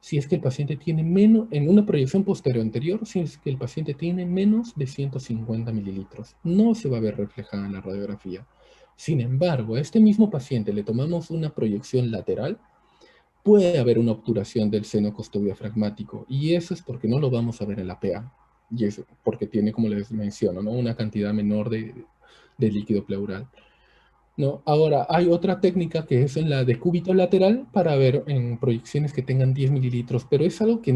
si es que el paciente tiene menos, en una proyección posterior anterior, si es que el paciente tiene menos de 150 mililitros. No se va a ver reflejada en la radiografía. Sin embargo, a este mismo paciente le tomamos una proyección lateral, puede haber una obturación del seno costodiafragmático y eso es porque no lo vamos a ver en la PA. Y es porque tiene, como les menciono, ¿no? Una cantidad menor de líquido pleural. ¿No? Ahora, hay otra técnica que es en la de cúbito lateral para ver en proyecciones que tengan 10 mililitros, pero es algo que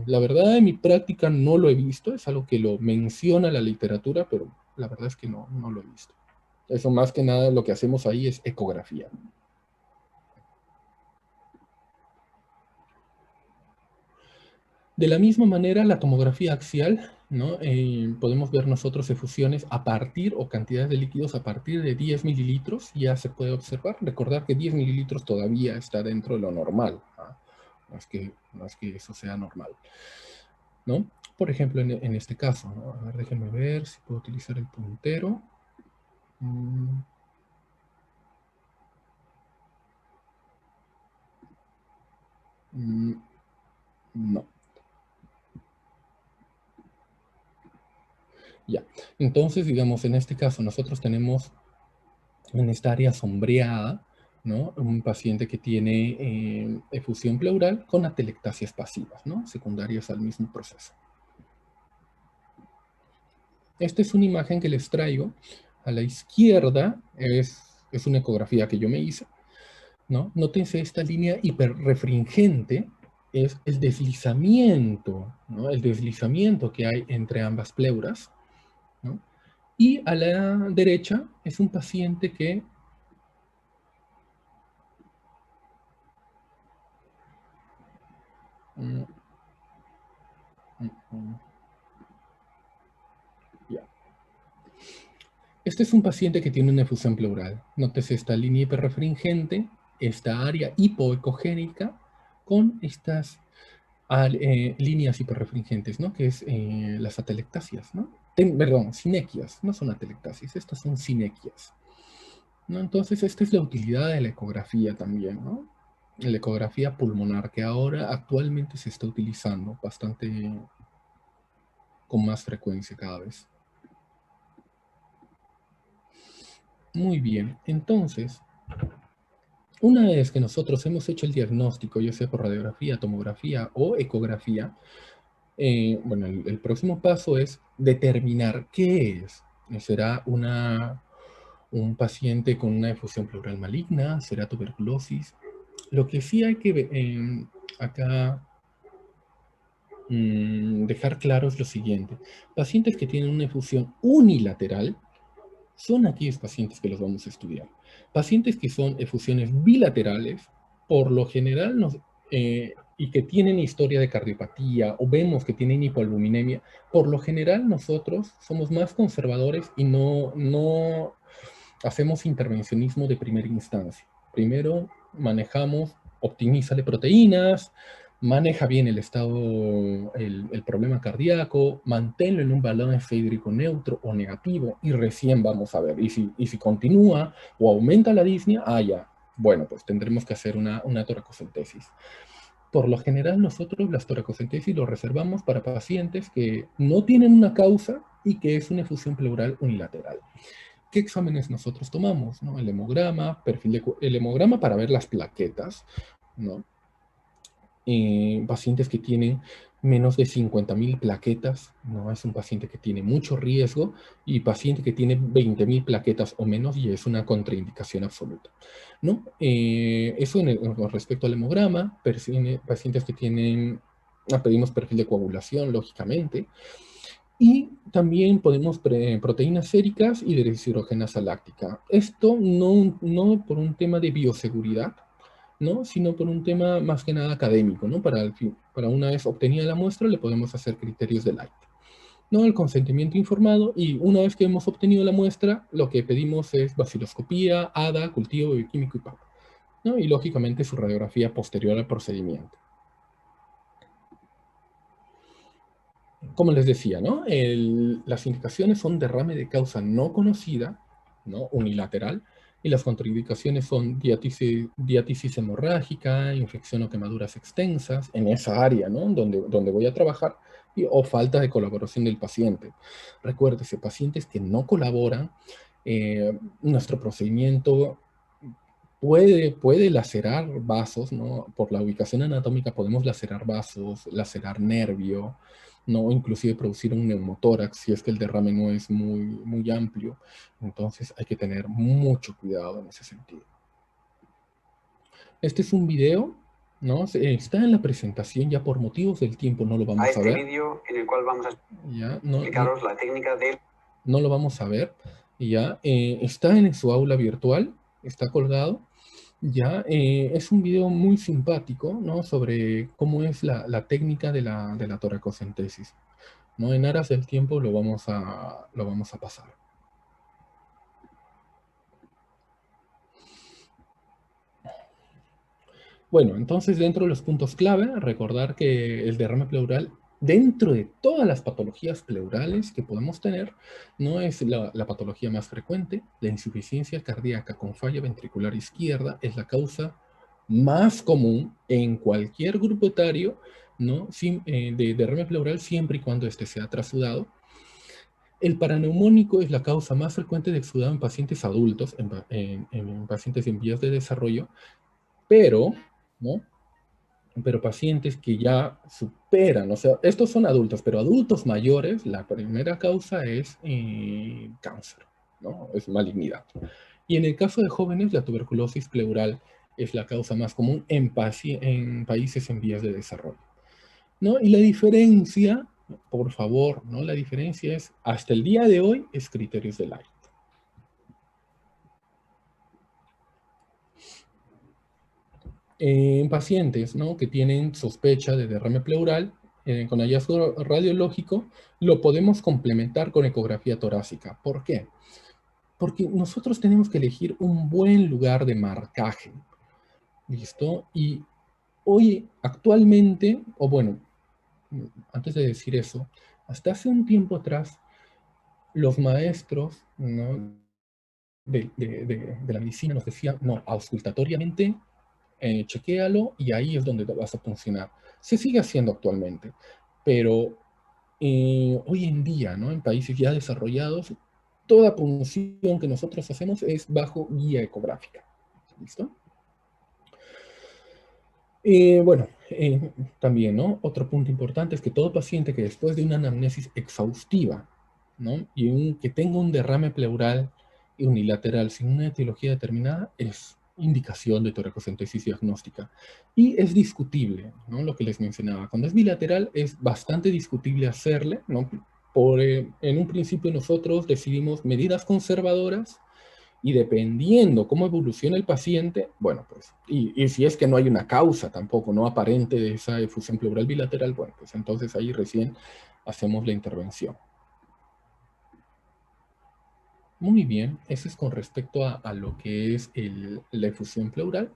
la verdad en mi práctica no lo he visto, es algo que lo menciona la literatura, pero la verdad es que no lo he visto. Eso más que nada lo que hacemos ahí es ecografía. De la misma manera, la tomografía axial, ¿no? Podemos ver nosotros efusiones a partir o cantidades de líquidos a partir de 10 mililitros, ya se puede observar. Recordar que 10 mililitros todavía está dentro de lo normal, ¿no? No es que eso sea normal, ¿no? Por ejemplo, en este caso, ¿no? A ver, déjenme ver si puedo utilizar el puntero. No. Ya. Entonces, digamos, en este caso nosotros tenemos en esta área sombreada, ¿no? Un paciente que tiene efusión pleural con atelectasias pasivas, ¿no? Secundarias al mismo proceso. Esta es una imagen que les traigo. A la izquierda es una ecografía que yo me hice, ¿no? Nótense esta línea hiperrefringente, es el deslizamiento, ¿no? El deslizamiento que hay entre ambas pleuras, ¿no? Y a la derecha es un paciente que ya. Este es un paciente que tiene una efusión pleural. Nótese esta línea hiperrefringente, esta área hipoecogénica con estas líneas hiperrefringentes, ¿no? Que es las atelectasias, ¿no? Perdón, sinequias, no son atelectasias, estas son sinequias, ¿no? Entonces, esta es la utilidad de la ecografía también, ¿no? la ecografía pulmonar, que ahora actualmente se está utilizando bastante con más frecuencia cada vez. Muy bien, entonces, una vez que nosotros hemos hecho el diagnóstico, ya sea por radiografía, tomografía o ecografía, bueno, el próximo paso es determinar qué es. ¿Será un paciente con una efusión pleural maligna? ¿Será tuberculosis? Lo que sí hay que acá dejar claro es lo siguiente. Pacientes que tienen una efusión unilateral son aquellos pacientes que los vamos a estudiar. Pacientes que son efusiones bilaterales, por lo general, y que tienen historia de cardiopatía o vemos que tienen hipoalbuminemia, por lo general nosotros somos más conservadores y no hacemos intervencionismo de primera instancia. Primero manejamos, optimízale proteínas, maneja bien el estado, el problema cardíaco, manténlo en un balance hídrico neutro o negativo y recién vamos a ver. Y si continúa o aumenta la disnea, ya, bueno, pues tendremos que hacer una toracocentesis. Por lo general nosotros las toracocentesis lo reservamos para pacientes que no tienen una causa y que es una efusión pleural unilateral. ¿Qué exámenes nosotros tomamos? ¿No? El hemograma, el hemograma para ver las plaquetas, ¿no? Pacientes que tienen menos de 50.000 plaquetas, ¿no? Es un paciente que tiene mucho riesgo, y paciente que tiene 20.000 plaquetas o menos y es una contraindicación absoluta, ¿no? Eso con respecto al hemograma. Pacientes que tienen, pedimos perfil de coagulación, lógicamente, y también podemos proteínas séricas y deshidrogenasa láctica. Esto no por un tema de bioseguridad, ¿no? Sino por un tema más que nada académico, ¿no? Para una vez obtenida la muestra, le podemos hacer criterios de Light, ¿no? El consentimiento informado, y una vez que hemos obtenido la muestra, lo que pedimos es vaciloscopía, ADA, cultivo bioquímico y PAP, ¿no? Y lógicamente su radiografía posterior al procedimiento. Como les decía, ¿no? Las indicaciones son derrame de causa no conocida, ¿no? Unilateral, y las contraindicaciones son diátisis hemorrágica, infección o quemaduras extensas, en esa área, ¿no? Donde voy a trabajar, o falta de colaboración del paciente. Recuérdese, pacientes que no colaboran, nuestro procedimiento puede lacerar vasos, ¿no? Por la ubicación anatómica podemos lacerar vasos, lacerar nervio, ¿no? Inclusive producir un neumotórax si es que el derrame no es muy amplio. Entonces hay que tener mucho cuidado en ese sentido. Este es un video, ¿no? Está en la presentación, ya por motivos del tiempo no lo vamos a ver. Este vídeo en el cual vamos a explicaros la técnica de... No lo vamos a ver. Ya está en su aula virtual, está colgado. Ya, es un video muy simpático, ¿no? Sobre cómo es la técnica de la toracocentesis, ¿no? En aras del tiempo lo vamos a pasar. Bueno, entonces dentro de los puntos clave, recordar que el derrame pleural, dentro de todas las patologías pleurales que podemos tener, no es la patología más frecuente. La insuficiencia cardíaca con falla ventricular izquierda es la causa más común en cualquier grupo etario, ¿no? De derrame pleural, siempre y cuando este sea trasudado. El paraneumónico es la causa más frecuente de exudado en pacientes adultos, en pacientes en vías de desarrollo, pero, ¿no? Pero pacientes que ya superan, o sea, estos son adultos, pero adultos mayores, la primera causa es cáncer, ¿no? Es malignidad. Y en el caso de jóvenes, la tuberculosis pleural es la causa más común en países en vías de desarrollo, ¿no? Y la diferencia, por favor, ¿no? La diferencia es, hasta el día de hoy, es criterios de Light. En pacientes, ¿no? Que tienen sospecha de derrame pleural, con hallazgo radiológico, lo podemos complementar con ecografía torácica. ¿Por qué? Porque nosotros tenemos que elegir un buen lugar de marcaje, ¿listo? Y hoy, actualmente, o bueno, antes de decir eso, hasta hace un tiempo atrás, los maestros, ¿no? de la medicina nos decían, no, auscultatoriamente chequéalo y ahí es donde te vas a funcionar. Se sigue haciendo actualmente, pero hoy en día, ¿no? En países ya desarrollados, toda punción que nosotros hacemos es bajo guía ecográfica. ¿Listo? Bueno, también, ¿no? Otro punto importante es que todo paciente que después de una anamnesis exhaustiva, ¿no? Y que tenga un derrame pleural unilateral sin una etiología determinada, es indicación de toracocentesis diagnóstica. Y es discutible, ¿no? Lo que les mencionaba. Cuando es bilateral es bastante discutible hacerle, ¿no? En un principio nosotros decidimos medidas conservadoras y dependiendo cómo evoluciona el paciente, bueno, pues, y si es que no hay una causa tampoco, no aparente de esa efusión pleural bilateral, bueno, pues entonces ahí recién hacemos la intervención. Muy bien, eso es con respecto a lo que es la efusión pleural.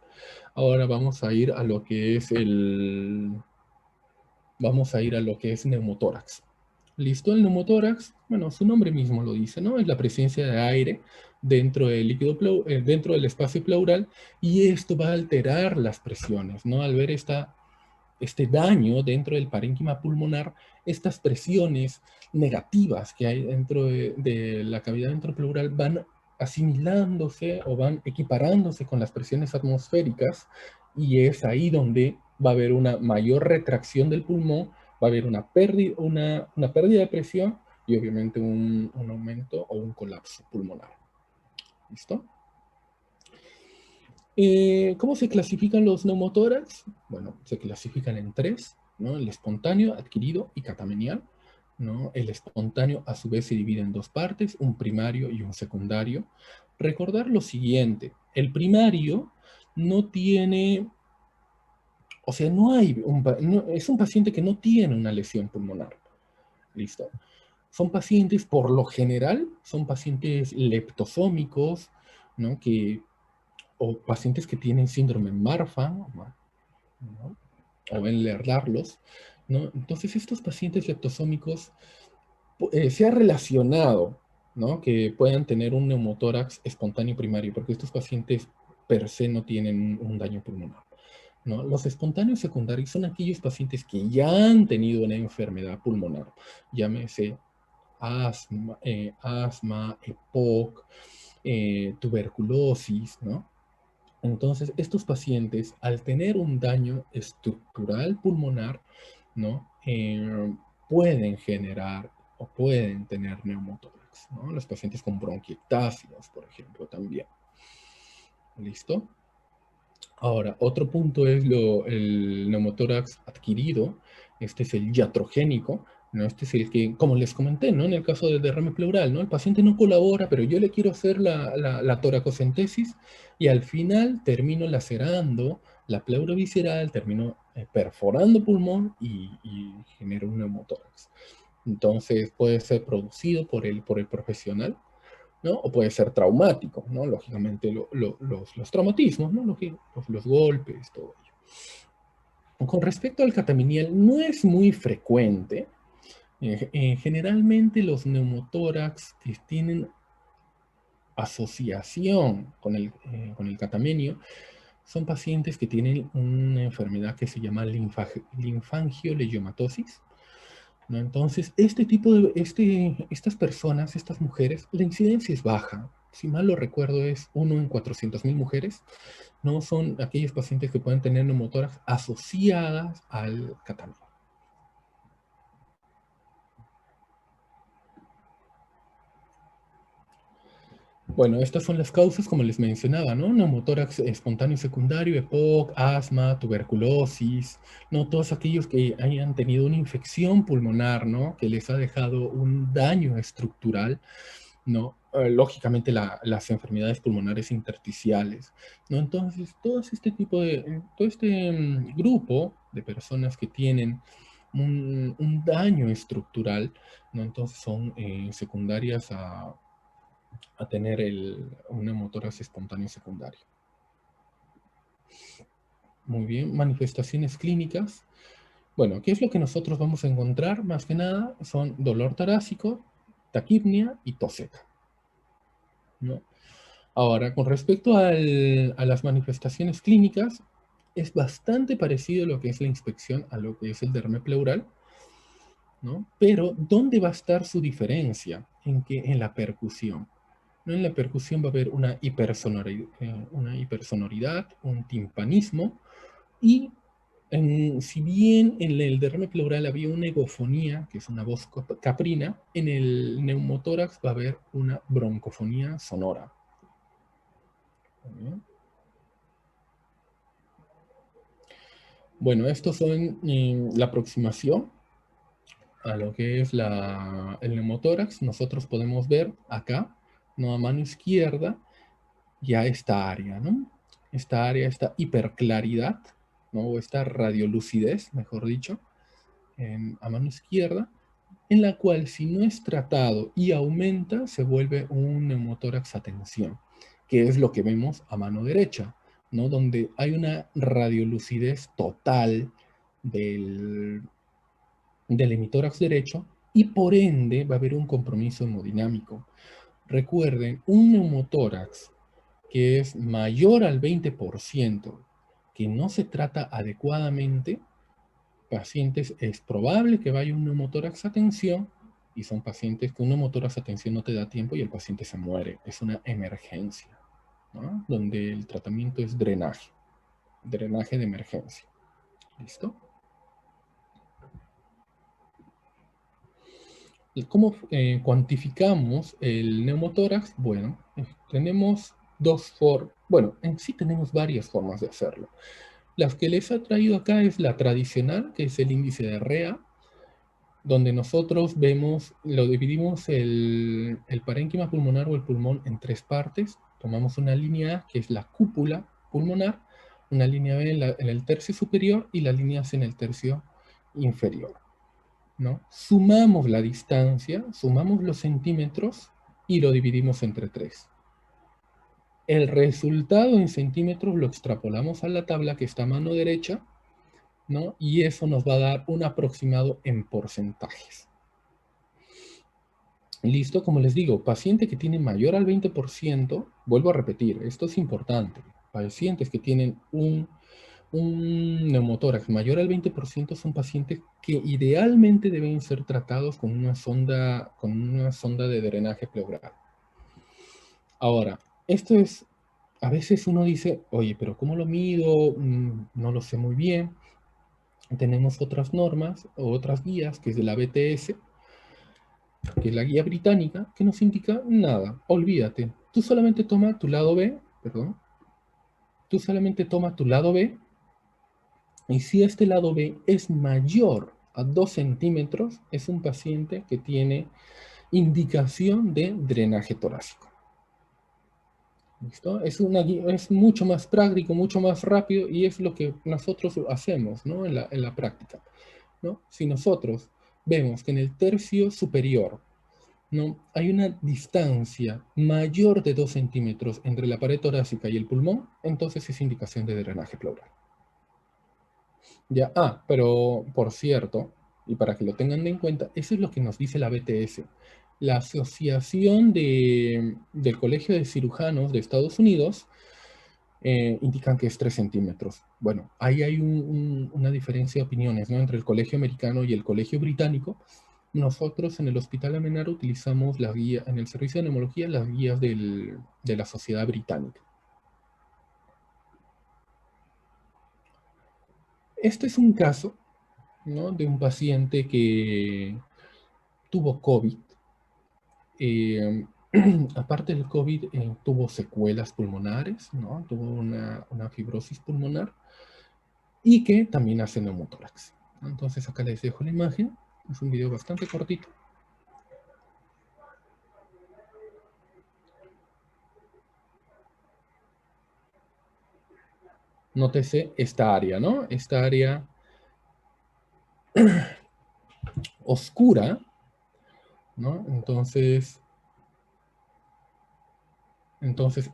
Ahora vamos a ir a lo que es neumotórax. ¿Listo? El neumotórax, bueno, su nombre mismo lo dice, ¿no? Es la presencia de aire dentro del líquido dentro del espacio pleural, y esto va a alterar las presiones, ¿no? Al ver este daño dentro del parénquima pulmonar, estas presiones negativas que hay dentro de la cavidad ventropleural van asimilándose o van equiparándose con las presiones atmosféricas, y es ahí donde va a haber una mayor retracción del pulmón, va a haber una pérdida de presión y obviamente un aumento o un colapso pulmonar. ¿Listo? ¿Cómo se clasifican los neumotórax? Bueno, se clasifican en tres, ¿no? El espontáneo, adquirido y catamenial, ¿no? El espontáneo a su vez se divide en dos partes, un primario y un secundario. Recordar lo siguiente, el primario no tiene, o sea, es un paciente que no tiene una lesión pulmonar. ¿Listo? Son pacientes, por lo general, son pacientes leptosómicos, ¿no? O pacientes que tienen síndrome Marfan, ¿no? O Ehlers-Danlos, ¿no? Entonces, estos pacientes leptosómicos se ha relacionado, ¿no? Que puedan tener un neumotórax espontáneo primario, porque estos pacientes per se no tienen un daño pulmonar, ¿no? Los espontáneos secundarios son aquellos pacientes que ya han tenido una enfermedad pulmonar, llámese asma, EPOC, tuberculosis, ¿no? Entonces, estos pacientes, al tener un daño estructural pulmonar, ¿no? Pueden generar o pueden tener neumotórax, ¿no? Los pacientes con bronquiectasias, por ejemplo, también. ¿Listo? Ahora, otro punto es el neumotórax adquirido. Este es el iatrogénico, ¿no? Este es el que, como les comenté, ¿no? En el caso del derrame pleural, ¿no? El paciente no colabora, pero yo le quiero hacer la toracocentesis y al final termino lacerando la pleura visceral, termino perforando pulmón y genero un neumotórax. Entonces puede ser producido por el profesional, ¿no? O puede ser traumático, ¿no? Lógicamente los traumatismos, ¿no? Los golpes, todo ello. Con respecto al catamenial, no es muy frecuente. Generalmente los neumotórax que tienen asociación con el catamenio son pacientes que tienen una enfermedad que se llama linfangioleiomatosis, ¿no? Entonces, estas personas, estas mujeres, la incidencia es baja. Si mal lo recuerdo, es 1 en 400.000 mujeres. No son aquellos pacientes que pueden tener neumotórax asociadas al catamenio. Bueno, estas son las causas, como les mencionaba, ¿no? Neumotórax espontáneo secundario, EPOC, asma, tuberculosis, ¿no? Todos aquellos que hayan tenido una infección pulmonar, ¿no? Que les ha dejado un daño estructural, ¿no? Lógicamente las enfermedades pulmonares intersticiales, ¿no? Entonces, todo este grupo de personas que tienen un daño estructural, ¿no? Entonces son secundarias a tener un neumotórax espontáneo secundario. Muy bien, manifestaciones clínicas. Bueno, ¿qué es lo que nosotros vamos a encontrar? Más que nada son dolor torácico, taquipnia y tos seca, ¿no? Ahora, con respecto a las manifestaciones clínicas, Es bastante parecido a lo que es la inspección, a lo que es el derrame pleural, ¿no? Pero, ¿dónde va a estar su diferencia? En la percusión. ¿No? En la percusión va a haber una hipersonoridad, un timpanismo, y si bien en el derrame pleural había una egofonía, que es una voz caprina, en el neumotórax va a haber una broncofonía sonora. Bueno, estos son la aproximación a lo que es el neumotórax. Nosotros podemos ver acá, ¿no? A mano izquierda, ya esta área, ¿no? Esta área, esta hiperclaridad, ¿no? O esta radiolucidez, mejor dicho, a mano izquierda, en la cual si no es tratado y aumenta, se vuelve un neumotórax a tensión, que es lo que vemos a mano derecha, ¿no? Donde hay una radiolucidez total del hemitórax derecho y por ende va a haber un compromiso hemodinámico. Recuerden, un neumotórax que es mayor al 20%, que no se trata adecuadamente, pacientes es probable que vaya un neumotórax a tensión y son pacientes que un neumotórax a tensión no te da tiempo y el paciente se muere. Es una emergencia, ¿no? Donde el tratamiento es drenaje de emergencia. ¿Listo? ¿Y cómo cuantificamos el neumotórax? Bueno, tenemos en sí tenemos varias formas de hacerlo. Las que les he traído acá es la tradicional, que es el índice de REA, donde nosotros lo dividimos el parénquima pulmonar o el pulmón en tres partes. Tomamos una línea A, que es la cúpula pulmonar, una línea B en el tercio superior y la línea C en el tercio inferior, ¿no? Sumamos la distancia, sumamos los centímetros y lo dividimos entre 3. El resultado en centímetros lo extrapolamos a la tabla que está a mano derecha, ¿no? Y eso nos va a dar un aproximado en porcentajes. Listo, como les digo, paciente que tiene mayor al 20%, vuelvo a repetir, esto es importante, pacientes que tienen un neumotórax mayor al 20% son pacientes que idealmente deben ser tratados con una sonda de drenaje pleural. Ahora, a veces uno dice, oye, pero ¿cómo lo mido? No lo sé muy bien. Tenemos otras normas o otras guías, que es de la BTS, que es la guía británica, que nos indica nada, olvídate. Tú solamente toma tu lado B, y si este lado B es mayor a 2 centímetros, es un paciente que tiene indicación de drenaje torácico. ¿Listo? Es mucho más práctico, mucho más rápido y es lo que nosotros hacemos, ¿no? en la práctica, ¿no? Si nosotros vemos que en el tercio superior, ¿no? hay una distancia mayor de 2 centímetros entre la pared torácica y el pulmón, entonces es indicación de drenaje pleural. Ya, pero por cierto, y para que lo tengan en cuenta, eso es lo que nos dice la BTS. La Asociación del Colegio de Cirujanos de Estados Unidos indican que es 3 centímetros. Bueno, ahí hay una diferencia de opiniones, ¿no? Entre el colegio americano y el colegio británico. Nosotros en el Hospital Amenar utilizamos la guía, en el servicio de neumología, las guías de la Sociedad Británica. Este es un caso, ¿no? De un paciente que tuvo COVID. Aparte del COVID, tuvo secuelas pulmonares, ¿no? Tuvo una fibrosis pulmonar y que también hace neumotórax. Entonces acá les dejo la imagen. Es un video bastante cortito. Nótese esta área, ¿no? Esta área oscura, ¿no? Entonces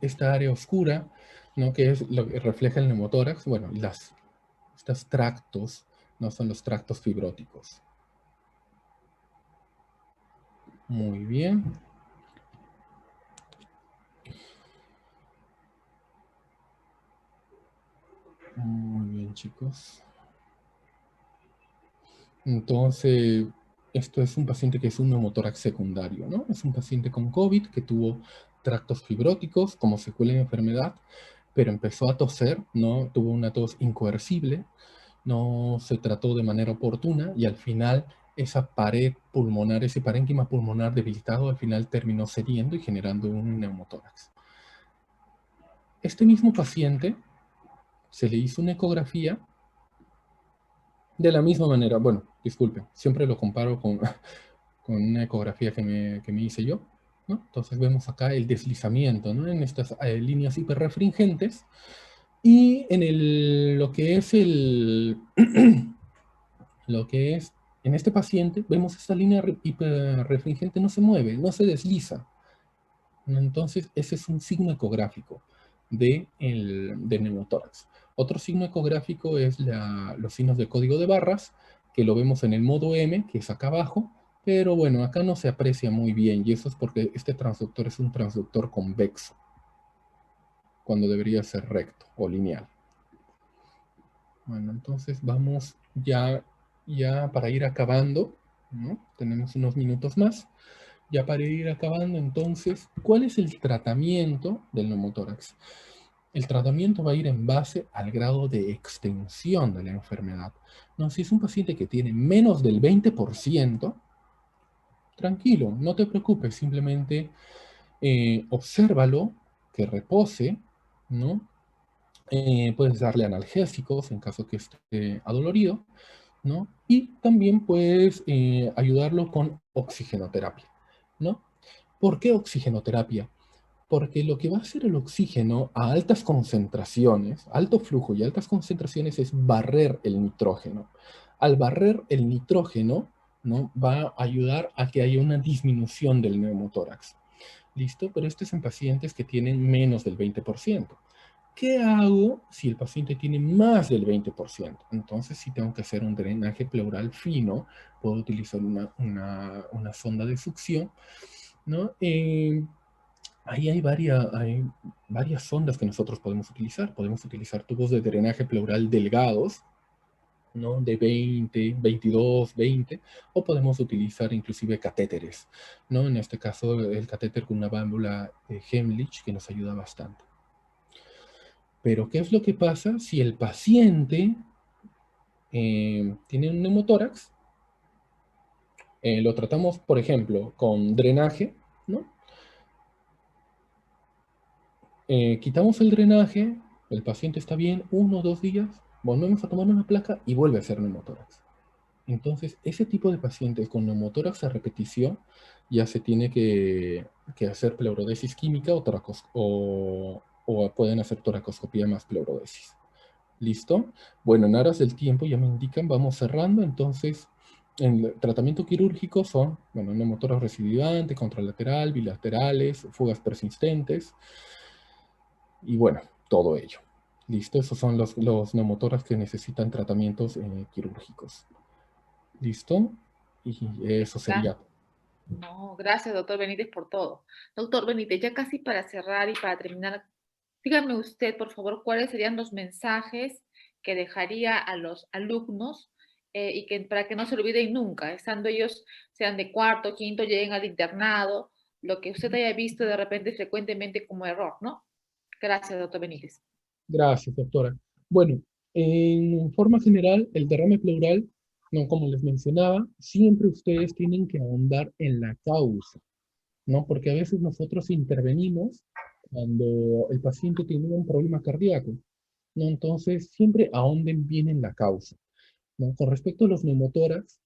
esta área oscura, ¿no? Que es lo que refleja el neumotórax, bueno, estos tractos, ¿no? Son los tractos fibróticos. Muy bien. Muy bien, chicos. Entonces, esto es un paciente que es un neumotórax secundario, ¿no? Es un paciente con COVID que tuvo tractos fibróticos como secuela de enfermedad, pero empezó a toser, ¿no? Tuvo una tos incoercible, no se trató de manera oportuna y al final esa pared pulmonar, ese parénquima pulmonar debilitado, al final terminó cediendo y generando un neumotórax. Este mismo paciente se le hizo una ecografía de la misma manera. Bueno, disculpen, siempre lo comparo con, con una ecografía que me hice yo, ¿no? Entonces vemos acá el deslizamiento, ¿no? En estas líneas hiperrefringentes y en lo que es lo que es, en este paciente, vemos esta línea hiperrefringente no se mueve, no se desliza. Entonces, ese es un signo ecográfico de neumotórax. Otro signo ecográfico es los signos de código de barras, que lo vemos en el modo M, que es acá abajo, pero bueno, acá no se aprecia muy bien, y eso es porque este transductor es un transductor convexo, cuando debería ser recto o lineal. Bueno, entonces vamos ya para ir acabando, ¿no? Tenemos unos minutos más. Ya para ir acabando, entonces, ¿cuál es el tratamiento del neumotórax? El tratamiento va a ir en base al grado de extensión de la enfermedad. No, si es un paciente que tiene menos del 20%, tranquilo, no te preocupes, simplemente obsérvalo, que repose, ¿no? Puedes darle analgésicos en caso que esté adolorido, ¿no? Y también puedes ayudarlo con oxigenoterapia, ¿no? ¿Por qué oxigenoterapia? Porque lo que va a hacer el oxígeno a altas concentraciones, alto flujo y altas concentraciones es barrer el nitrógeno. Al barrer el nitrógeno, ¿no? Va a ayudar a que haya una disminución del neumotórax. ¿Listo? Pero esto es en pacientes que tienen menos del 20%. ¿Qué hago si el paciente tiene más del 20%? Entonces, si tengo que hacer un drenaje pleural fino, puedo utilizar una sonda de succión, ¿no? Ahí hay varias sondas que nosotros podemos utilizar. Podemos utilizar tubos de drenaje pleural delgados, ¿no? De 20, 22, 20, o podemos utilizar inclusive catéteres, ¿no? En este caso, el catéter con una válvula de Hemlich que nos ayuda bastante. Pero, ¿qué es lo que pasa si el paciente tiene un neumotórax? Lo tratamos, por ejemplo, con drenaje, ¿no? Quitamos el drenaje, el paciente está bien, 1 o 2 días, volvemos a tomar una placa y vuelve a ser neumotórax. Entonces, ese tipo de pacientes con neumotórax a repetición ya se tiene que hacer pleurodesis química o pueden hacer toracoscopía más pleurodesis. ¿Listo? Bueno, en aras del tiempo ya me indican, vamos cerrando. Entonces, en el tratamiento quirúrgico son, bueno, neumotórax recidivante, contralateral, bilaterales, fugas persistentes y bueno, todo ello. ¿Listo? Esos son los neumotórax que necesitan tratamientos quirúrgicos. ¿Listo? Y eso sería. No, gracias, doctor Benítez, por todo. Doctor Benítez, ya casi para cerrar y para terminar, dígame usted, por favor, cuáles serían los mensajes que dejaría a los alumnos y para que no se olviden nunca, estando ellos, sean de cuarto, quinto, lleguen al internado, lo que usted haya visto de repente frecuentemente como error, ¿no? Gracias, doctor Benítez. Gracias, doctora. Bueno, en forma general, el derrame pleural, no, como les mencionaba, siempre ustedes tienen que ahondar en la causa, ¿no? Porque a veces nosotros intervenimos cuando el paciente tiene un problema cardíaco, ¿no? Entonces, siempre ahonden bien en la causa, ¿no? Con respecto a los neumotórax,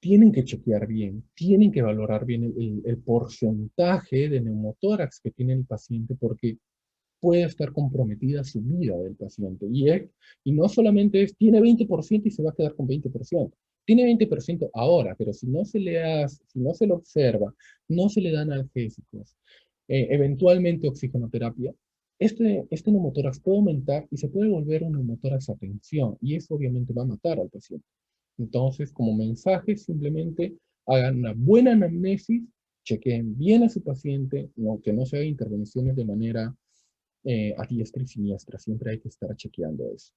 tienen que chequear bien, tienen que valorar bien el porcentaje de neumotórax que tiene el paciente, porque puede estar comprometida su vida del paciente. Y no solamente tiene 20% y se va a quedar con 20%. Tiene 20% ahora, pero si no se si no se lo observa, no se le dan analgésicos, eventualmente oxigenoterapia, este neumotórax puede aumentar y se puede volver un neumotórax a tensión, y eso obviamente va a matar al paciente. Entonces, como mensaje, simplemente hagan una buena anamnesis, chequeen bien a su paciente, que no se hagan intervenciones de manera a diestra y siniestra. Siempre hay que estar chequeando eso.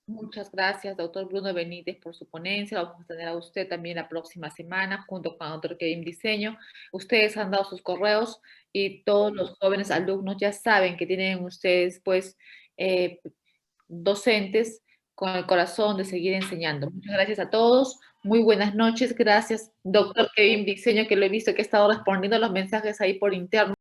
Muchas gracias, doctor Bruno Benítez, por su ponencia. Lo vamos a tener a usted también la próxima semana, junto con el doctor Kevin Diseño. Ustedes han dado sus correos y todos los jóvenes alumnos ya saben que tienen ustedes, pues, docentes con el corazón de seguir enseñando. Muchas gracias a todos. Muy buenas noches. Gracias, doctor Kevin Diseño, que lo he visto que ha estado respondiendo los mensajes ahí por interno.